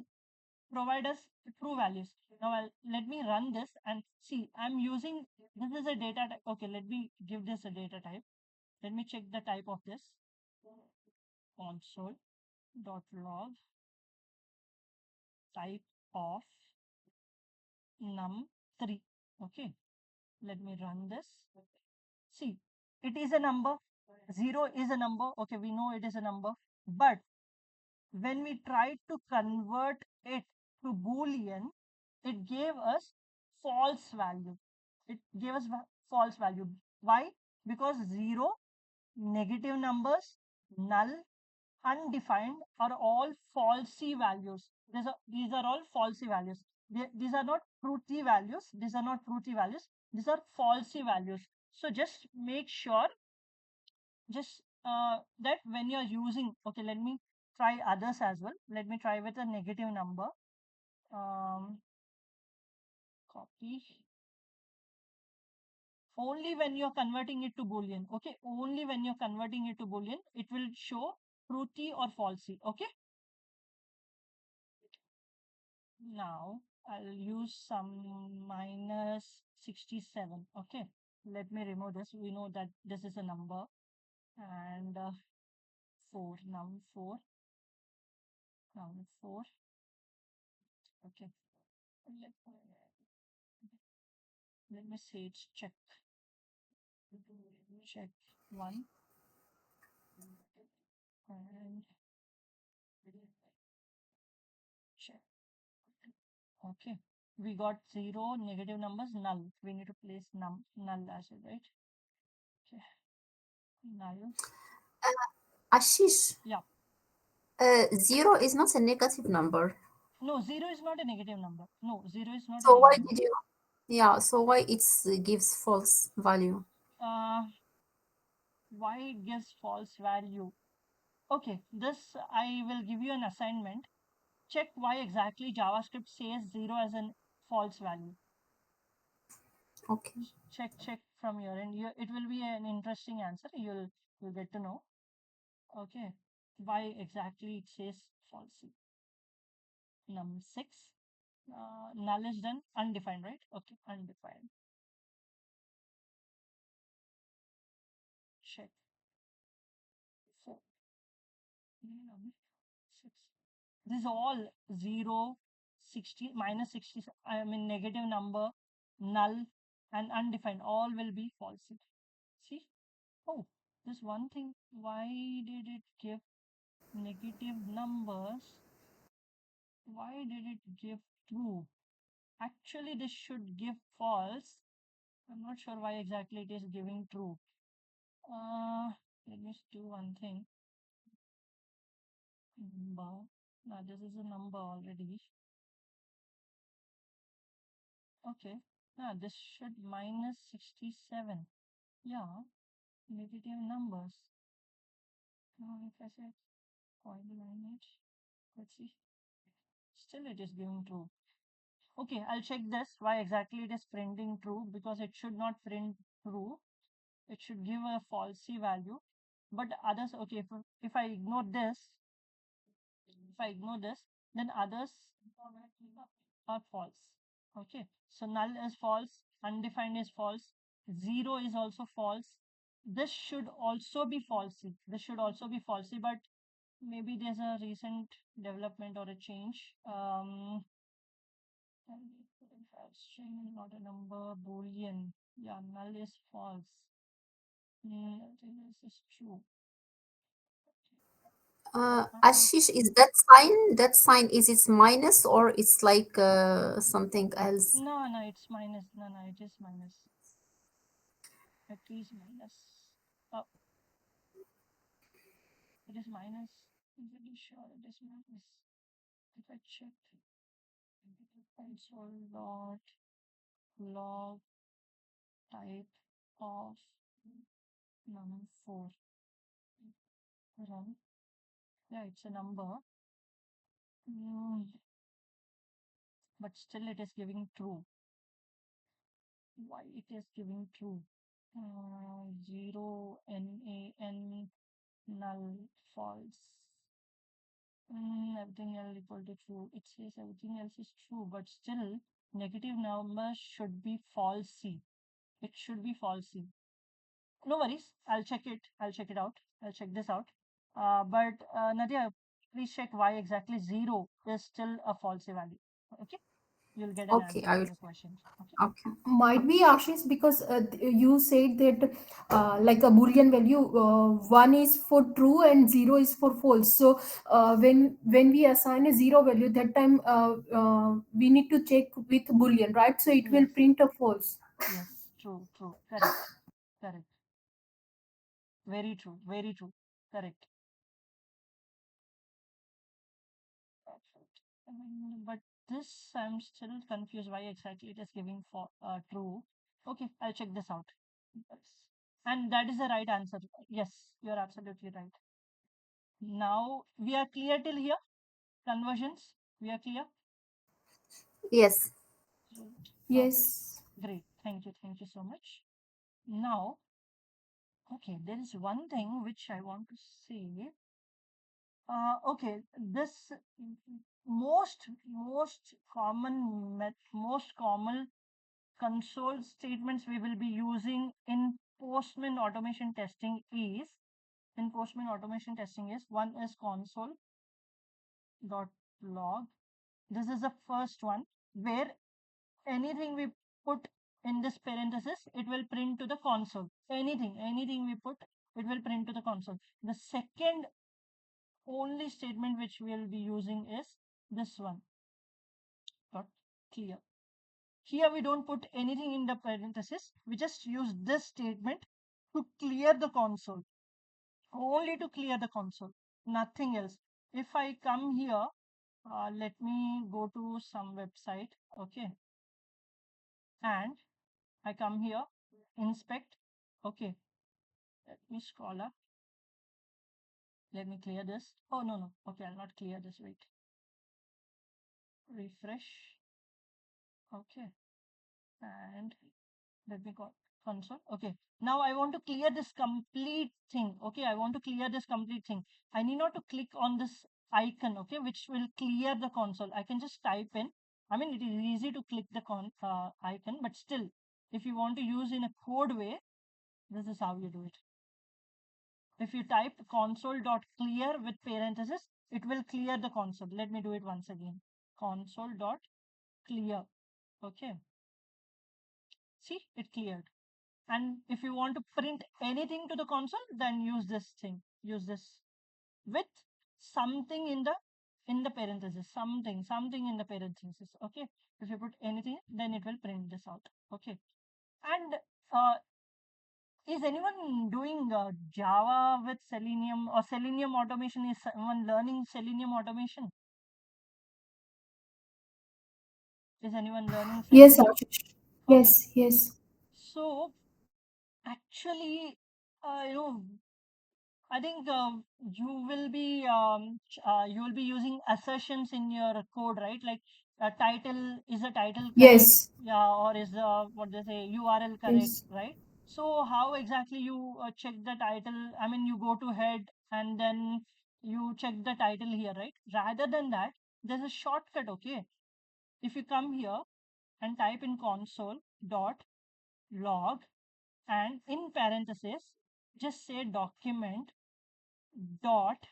provide us true values. Now let me run this and see. I'm using, this is a data type. Okay, let me give this a data type. Let me check the type of this. Console.log type of num3. Okay, let me run this. See, it is a number. 0 is a number. Okay, we know it is a number. But when we tried to convert it to Boolean, it gave us false value. It gave us false value. Why? Because 0, negative numbers, null, undefined are all falsy values. These are all falsy values. These are not truthy values. These are not truthy values. These are falsy values. So just make sure just that when you're using, okay, let me try others as well. Let me try with a negative number. Copy. Only when you're converting it to Boolean, okay? Only when you're converting it to Boolean, it will show truthy or falsy, okay? Now I'll use some minus 67, okay? Let me remove this. We know that this is a number, and 4, num4, num4, okay. Let me say it's check 1 and check. Okay, we got 0, negative numbers, null. We need to place null as well, right? Okay, null. Ashish, Yeah. 0 is not a negative number. No, 0 is not a negative number. No, 0 is not a So why negative did number. you? Yeah, so why it gives false value? Uh, why it gives false value? Okay, this I will give you an assignment. Check why exactly JavaScript says 0 as a false value. Okay. Check from your end. It will be an interesting answer. You'll get to know. Okay, why exactly it says false. Num6. Null is done. Undefined, right? Okay, undefined. Check 4. Num6. This is all 0, 60, minus 60. I mean negative number, null, and undefined. All will be false. See? Oh, this one thing. Why did it give negative numbers? Why did it give true? Actually, this should give false. I'm not sure why exactly it is giving true. Let me do one thing. Number. Now this is a number already. Okay. Now this should minus 67. Yeah. Negative numbers. Now if I say 0.98, let's see. Still it is giving true. Okay, I'll check this. Why exactly it is printing true? Because it should not print true. It should give a falsy value. But others, okay, if I ignore this, then others are false. Okay, so null is false, undefined is false, 0 is also false. This should also be falsy. But maybe there's a recent development or a change. String, not a number, boolean. Yeah, null is false. I think this is true. Ashish, is that sign? That sign is it minus or it's like something else? No, it's minus. No, it is minus. It is minus. Oh, it is minus. I'm pretty sure it is minus. If I check console.log type of num4 run. Yeah, it's a number. But still it is giving true. Why it is giving true? 0, NaN, null, false. Everything else equal to true. It says everything else is true, but still negative number should be falsy. It should be falsy. No worries. I'll check it. I'll check it out. I'll check this out. But Nadia, please check why exactly 0 is still a falsy value. Okay, you'll get an Okay, answer I to will. your questions. Okay. Okay. Might be Ashish because you said that like a boolean value, one is for true and zero is for false. So when we assign a zero value, that time we need to check with boolean, right? So it will Yes. print a false. Yes. True. Correct. Correct. Very true. Very true. Correct. Perfect. But this I'm still confused why exactly it is giving for true. Okay, I'll check this out. Yes. And that is the right answer. Yes, you're absolutely right. Now we are clear till here. Conversions, we are clear. Yes. Yes. Great. Thank you so much. Now, okay, there is one thing which I want to say. Okay, this most common most common console statements we will be using in Postman automation testing is one is console.log. This is the first one where anything we put in this parenthesis, it will print to the console. Anything we put, it will print to the console. The second only statement which we'll be using is this one, dot clear. Here we don't put anything in the parenthesis. We just use this statement to clear the console. Only to clear the console. Nothing else. If I come here, let me go to some website. Okay. And I come here, inspect. Okay. Let me scroll up. Let me clear this. Oh, no. Okay, I'll not clear this. Wait. Refresh. Okay. And let me go console. Okay. Now I want to clear this complete thing. Okay. I want to clear this complete thing. I need not to click on this icon. Okay. Which will clear the console. I can just type in. I mean, it is easy to click the icon, but still, if you want to use in a code way, this is how you do it. If you type console.clear with parenthesis, it will clear the console. Let me do it once again. Console.clear. Okay. See, it cleared. And if you want to print anything to the console, then use this thing. Use this with something in the parenthesis. Something in the parenthesis. Okay. If you put anything, then it will print this out. Okay. And is anyone doing Java with Selenium or Selenium automation? Is someone learning Selenium automation? Is anyone learning Yes, Selenium? Ashish. Okay. Yes. So actually, you know, I think you will be using assertions in your code, right? Like title, is the title correct? Yes. Yeah, or is the what they say URL correct, Yes. right? So how exactly you check the title? I mean, you go to head and then you check the title here, right? Rather than that, there's a shortcut. Okay, if you come here and type in console.log and in parenthesis, just say document dot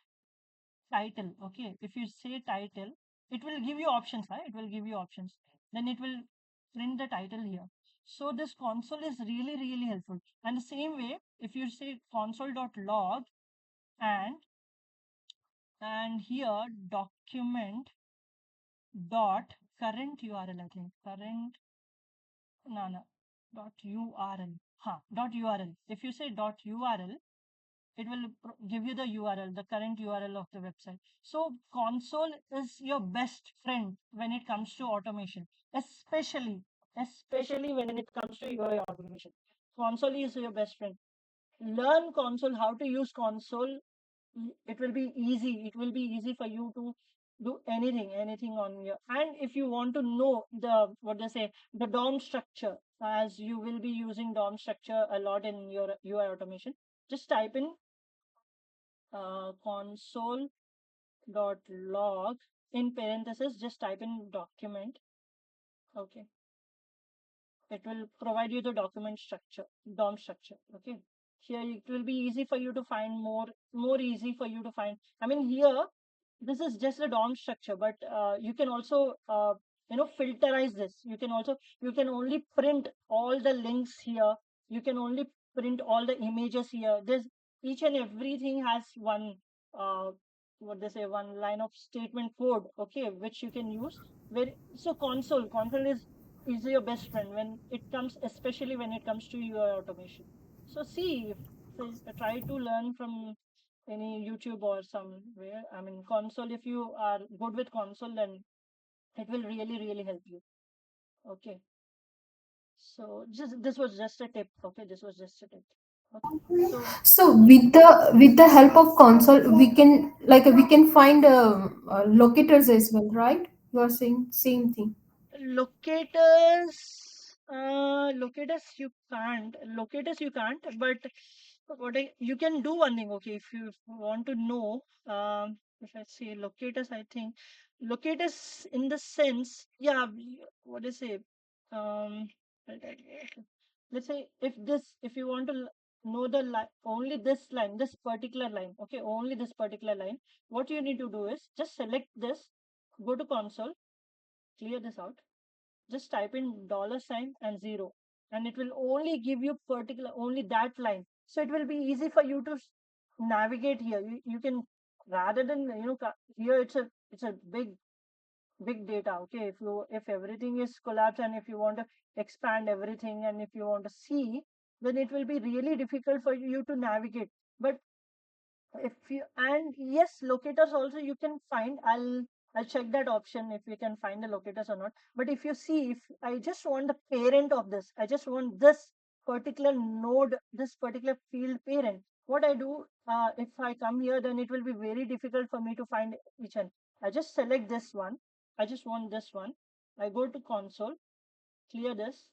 title. Okay, if you say title, it will give you options, right? It will give you options, then it will print the title here. So this console is really helpful. And the same way, if you say console.log and here document dot current URL, I think current no dot URL, dot URL. If you say dot URL, it will give you the URL, the current URL of the website. So console is your best friend when it comes to automation, especially when it comes to UI automation. Console is your best friend. Learn console, how to use console. It will be easy. It will be easy for you to do anything on your. And if you want to know the what they say the DOM structure, as you will be using DOM structure a lot in your UI automation, just type in console.log in parenthesis, just type in document. Okay, it will provide you the document structure, DOM structure. Okay, here it will be easy for you to find more easy for you to find. I mean, here this is just a DOM structure, but you can also filterize this. You can only print all the links here. You can only print all the images here. There's each and everything has one what they say one line of statement code. Okay, which you can use. Where so console is your best friend when it comes, especially when it comes to your automation. So see, if, try to learn from any YouTube or somewhere. I mean, console, if you are good with console, then it will really help you. Okay. So just this was just a tip. Okay, this was just a tip. Okay. So So with the help of console, we can find locators as well, right? You are saying same thing. locators you can't, but you can do one thing. Okay, if you want to know, if I say locators, I think locators in the sense, yeah, what is it? um I'll tell you. Let's say if you want to know the line, only this line, this particular line, okay, only this particular line, what you need to do is just select this, go to console, clear this out, just type in dollar sign and zero, and it will only give you particular only that line. So it will be easy for you to navigate here. You can, rather than here it's a big data. Okay, if everything is collapsed and if you want to expand everything and if you want to see, then it will be really difficult for you to navigate. But if you, and yes, locators also you can find. I'll check that option if you can find the locators or not. But if you see, if I just want the parent of this, I just want this particular node, this particular field parent, what I do, if I come here, then it will be very difficult for me to find each one. I just select this one, I just want this one, I go to console, clear this,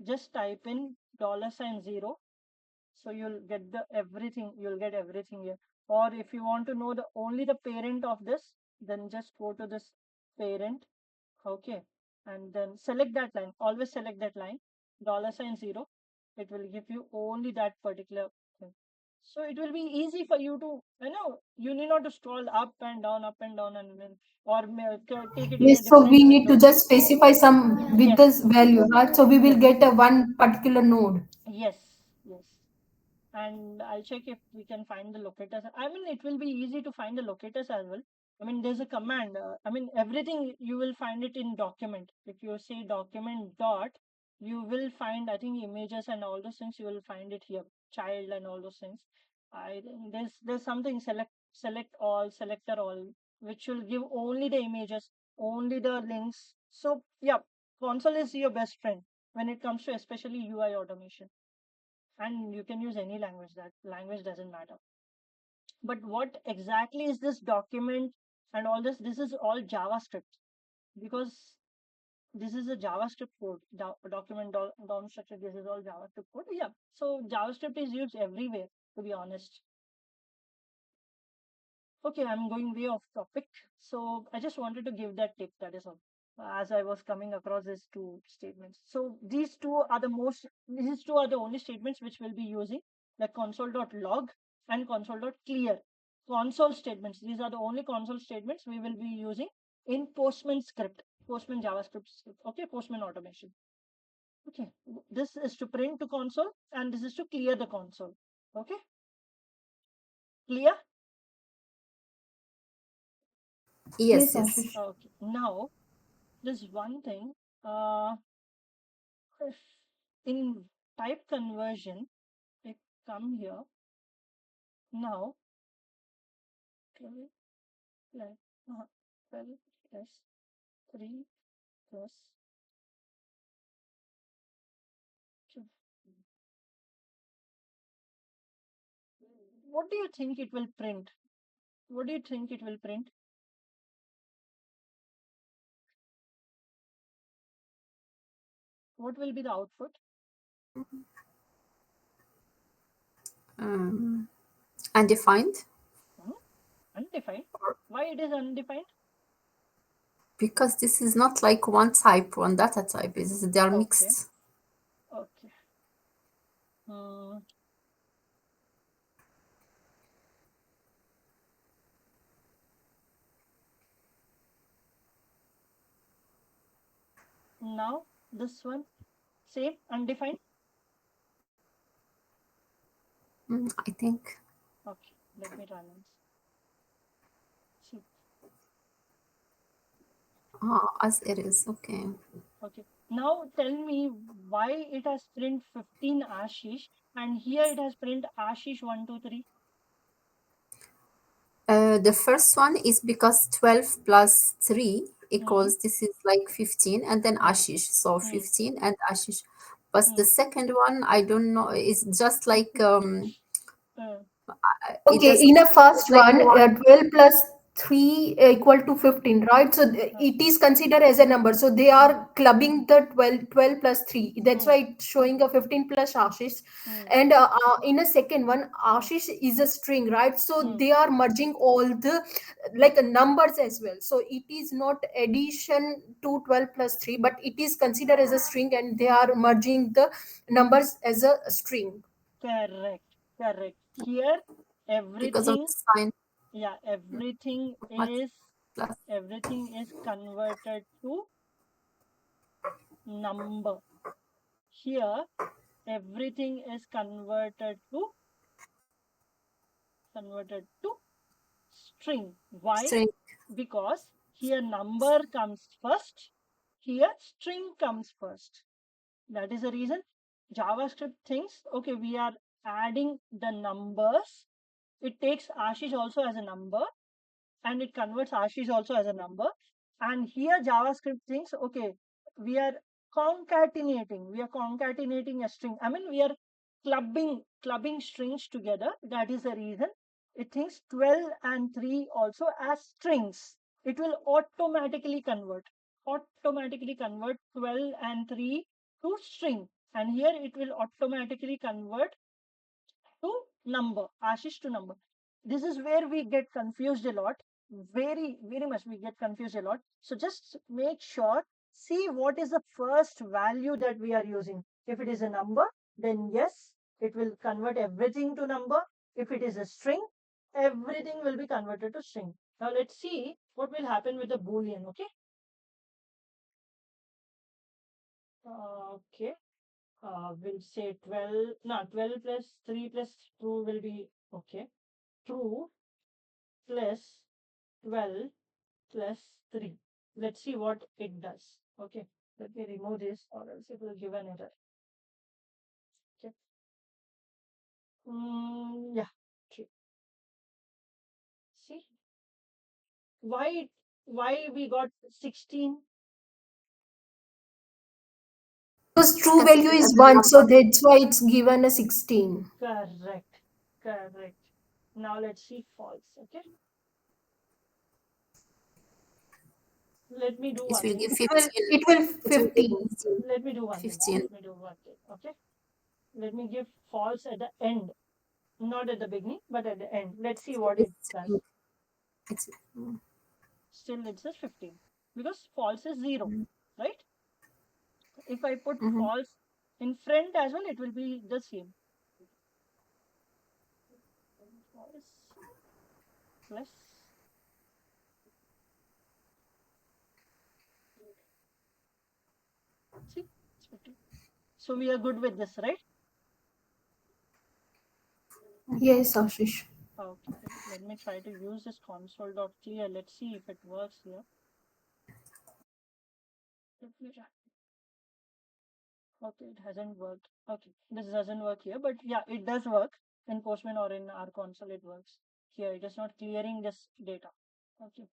just type in dollar sign zero, so you'll get everything here. Or if you want to know the only the parent of this, then just go to this parent. Okay, and then select that line, always select that line, dollar sign zero, it will give you only that particular thing. So it will be easy for you to, you need not to scroll up and down, and then or take it in a Yes, so different we need to window. just specify some with Yes, this value, right? So we will yes, get a one particular node. yes, yes. And I'll check if we can find the locators. I mean, it will be easy to find the locators as well. I mean, there's a command. I mean, everything you will find it in document. If you say document dot, you will find, I think, images and all those things. You will find it here, child and all those things. I think there's something, select all, selector all, which will give only the images, only the links. So yeah, console is your best friend when it comes to especially UI automation, and you can use any language. That language doesn't matter. But what exactly is this document and all this is all JavaScript, because this is a JavaScript code. Document down structure, this is all JavaScript code. Yeah, so JavaScript is used everywhere, to be honest. Okay, I'm going way off topic. So I just wanted to give that tip, that is all. As I was coming across these two statements. So these two are the only statements which we'll be using, like console.log and console.clear. Console statements, these are the only console statements we will be using in Postman script, Postman JavaScript script. Okay, Postman automation. Okay, this is to print to console and this is to clear the console. Okay, clear? Yes, Yes, yes. Ashish. Okay, now there's one thing. Uh, in type conversion, I come here now. 12 plus, 12 plus 3 plus 2. What do you think it will print? What do you think it will print? What will be the output? Undefined, Hmm? Undefined. Why it is undefined? because this is not like one type, one data type. They are Okay. mixed. Okay. Hmm. Now this one, same undefined. I think Okay. Let me run and see. as it is. Okay. Okay. Now tell me why it has print 15 Ashish and here it has print Ashish 123. The first one is because 12 plus 3 Hmm. equals, this is like 15, and then Hmm. Ashish. So Hmm. 15 and Ashish. but the second one, I don't know. It's just like it Okay, does in a first like one, one. 12 plus 3 equal to 15, right? So it is considered as a number. So they are clubbing the 12 plus 3. That's why it's showing a 15 plus Ashish. And in a second one, Ashish is a string, right? So they are merging all the like numbers as well. So it is not addition to 12 plus 3, but it is considered as a string and they are merging the numbers as a string. Correct. Here, Because of everything, the sign yeah, much plus. everything is converted to number. Here, everything is converted to string. Why? String. Because here number comes first, here string comes first. That is the reason JavaScript thinks, okay, we are adding the numbers. It takes Ashish also as a number and it converts Ashish also as a number. And here JavaScript thinks, okay, we are concatenating a string. I mean, we are clubbing strings together. That is the reason it thinks 12 and 3 also as strings. It will automatically convert 12 and 3 to string. And here it will automatically convert to number, Ashish to number. This is where we get confused a lot. Very much we get confused a lot. So just make sure, see what is the first value that we are using. If it is a number, then yes, it will convert everything to number. If it is a string, everything will be converted to string. Now let's see what will happen with the boolean. Okay. Okay. We'll say 12, no, 12 plus 3 plus 2 will be okay. True plus 12 plus 3. Let's see what it does. Okay, let me remove this or else it will give an error. Okay. Yeah, true. See why we got 16? Because It's true value considered as is a 1, so number. that's why it's given a 16. Correct. Now let's see false. Okay, let me do It one will thing. give It will 15. it will It will give 15. 15. Let me do one thing. 15. Okay, let me give false at the end, not at the beginning, but at the end. Let's see what it does. It's, Still it says 15 because false is 0, right? If I put mm-hmm. false in front as well, it will be the same. False plus, see, it's 15. So we are good with this, right? Yes, Ashish. Okay, let me try to use this console.clear. Let's see if it works here. Let me try. Okay, it hasn't worked. Okay, this doesn't work here, but yeah, it does work in Postman or in our console. It works here. It is not clearing this data. Okay,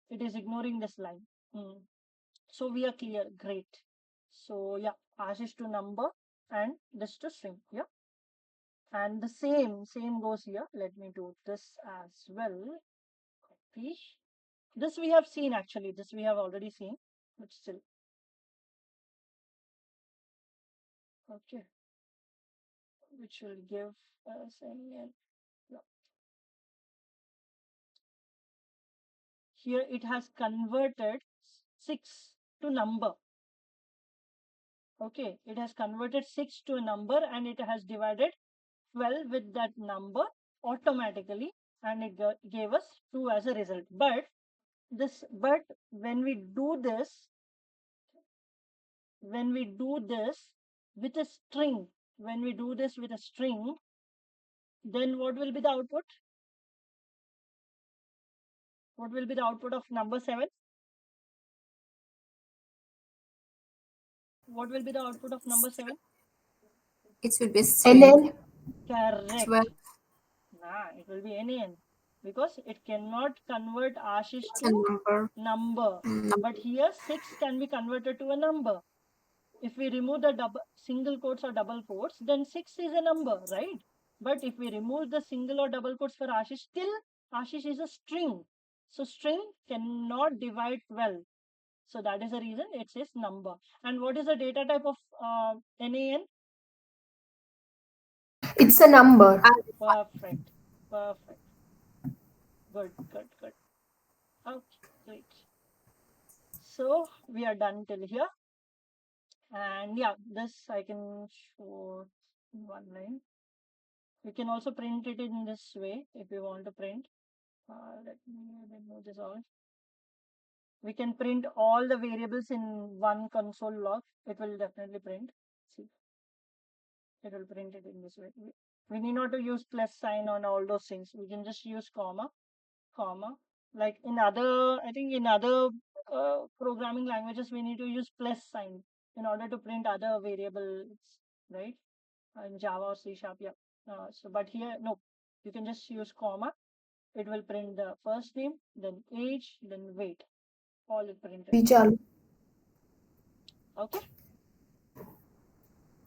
it is ignoring this line. So we are clear. Great. So yeah, Ashish to number and this to string. Yeah, and the same goes here. Let me do this as well. Copy. This we have seen actually. This we have already seen, but still. Okay, which will give us an. Here it has converted 6 to number. Okay, it has converted 6 to a number and it has divided 12 with that number automatically and it gave us 2 as a result. But when we do this, with a string, then what will be the output? What will be the output of number 7? What will be the output of number 7? It will be And string. then Correct. 12. Nah, it will be NaN because it cannot convert Ashish It's a to number. number. Number. But here 6 can be converted to a number. if we remove the single quotes or double quotes, then 6 is a number, right? But if we remove the single or double quotes for Ashish, still Ashish is a string. So string cannot divide 12. So that is the reason it says number. And what is the data type of NaN? It's a number. Perfect. Perfect. Good. Okay, great. So we are done till here. And yeah, this I can show in one line. You can also print it in this way if you want to print. Let me remove this all. We can print all the variables in one console log. It will definitely print. See, it will print it in this way. We need not to use plus sign on all those things. We can just use comma. Like in other, I think in other programming languages, we need to use plus sign in order to print other variables, right? In Java or C#, yeah. But here, no, you can just use comma. It will print the first name, then age, then weight. All it printed. Okay.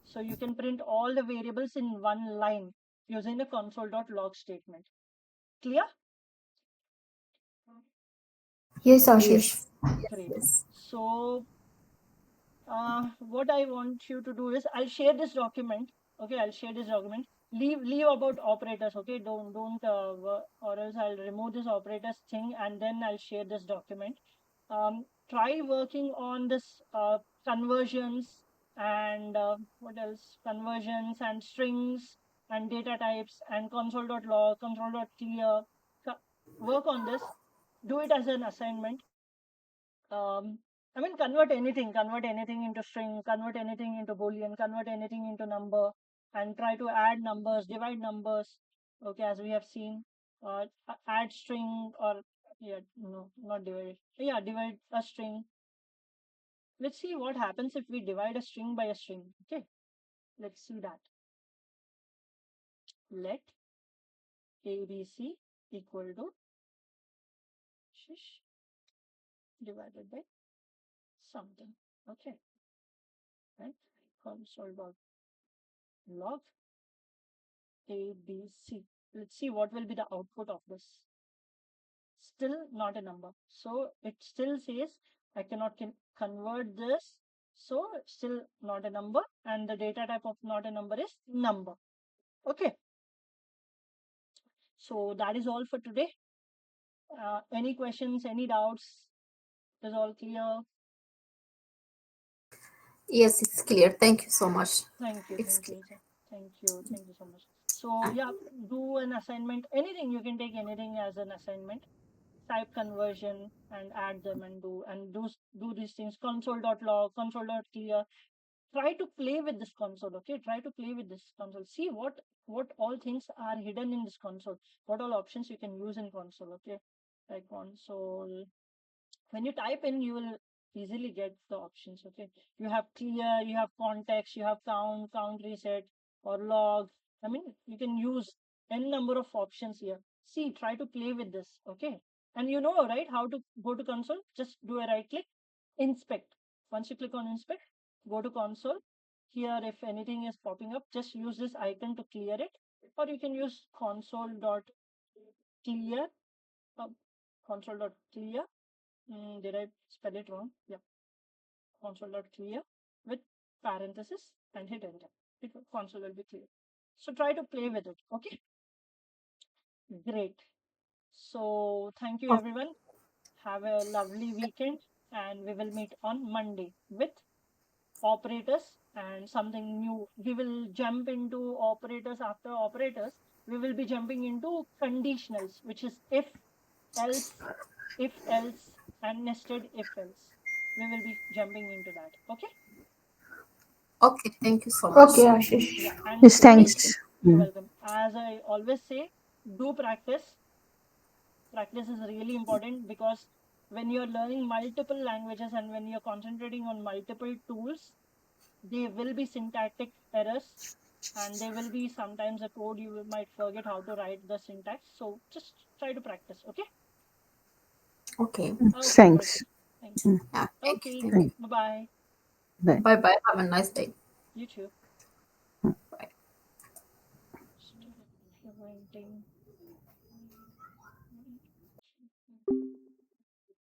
So you can print all the variables in one line using the console.log statement. Clear? Yes, Ashish. Great. So what I want you to do is I'll share this document. Okay, I'll share this document. Leave about operators. Okay, don't or else I'll remove this operators thing and then I'll share this document. Try working on this conversions and what else? Conversions and strings and data types and console.log, console.clear. Work on this. Do it as an assignment. I mean, convert anything into string, convert anything into boolean, convert anything into number, and try to add numbers, divide numbers. Okay, as we have seen, add string or yeah, no, not divide. Yeah, divide a string. Let's see what happens if we divide a string by a string. Okay, let's see that. Let ABC equal to shish divided by something. Okay, right? Console.log ABC. Let's see what will be the output of this. Still not a number. So it still says I cannot convert this. So still not a number. And the data type of not a number is number. Okay. So that is all for today. Any questions, any doubts? Is all clear? Yes, it's clear. Thank you so much. Thank you. It's Thank you. Thank you. Thank you so much. So yeah, do an assignment. Anything, you can take anything as an assignment. Type conversion and add them and do these things. Console.log, console.clear. Try to play with this console. Okay, try to play with this console. See what all things are hidden in this console. What all options you can use in console. Okay, like console. When you type in, you will easily get the options. Okay, you have clear, you have context, you have count reset or log. I mean, you can use n number of options here. See, try to play with this. Okay, and you know, right, how to go to console. Just do a right click, inspect. Once you click on inspect, go to console. Here, if anything is popping up, just use this icon to clear it, or you can use console.clear. uh, console.clear. Did I spell it wrong? Yeah. Console.clear with parenthesis and hit enter. Console will be clear. So try to play with it. Okay. Great. So thank you everyone. Have a lovely weekend and we will meet on Monday with operators and something new. We will jump into operators. After operators, we will be jumping into conditionals, which is if else, and nested if else. We will be jumping into that. Okay. okay. Thank you so much. Okay, Ashish. Yeah. And Yes, students, thanks. you're welcome. As I always say, do practice. Practice is really important because when you're learning multiple languages and when you're concentrating on multiple tools, there will be syntactic errors and there will be sometimes a code you might forget how to write the syntax. So just try to practice. Okay. Okay. Okay. Thanks. Perfect. Thank you. Yeah. Thank you. Okay. Thank you. Bye bye. Bye. Bye bye. Have a nice day. You too. Bye. Start implementing.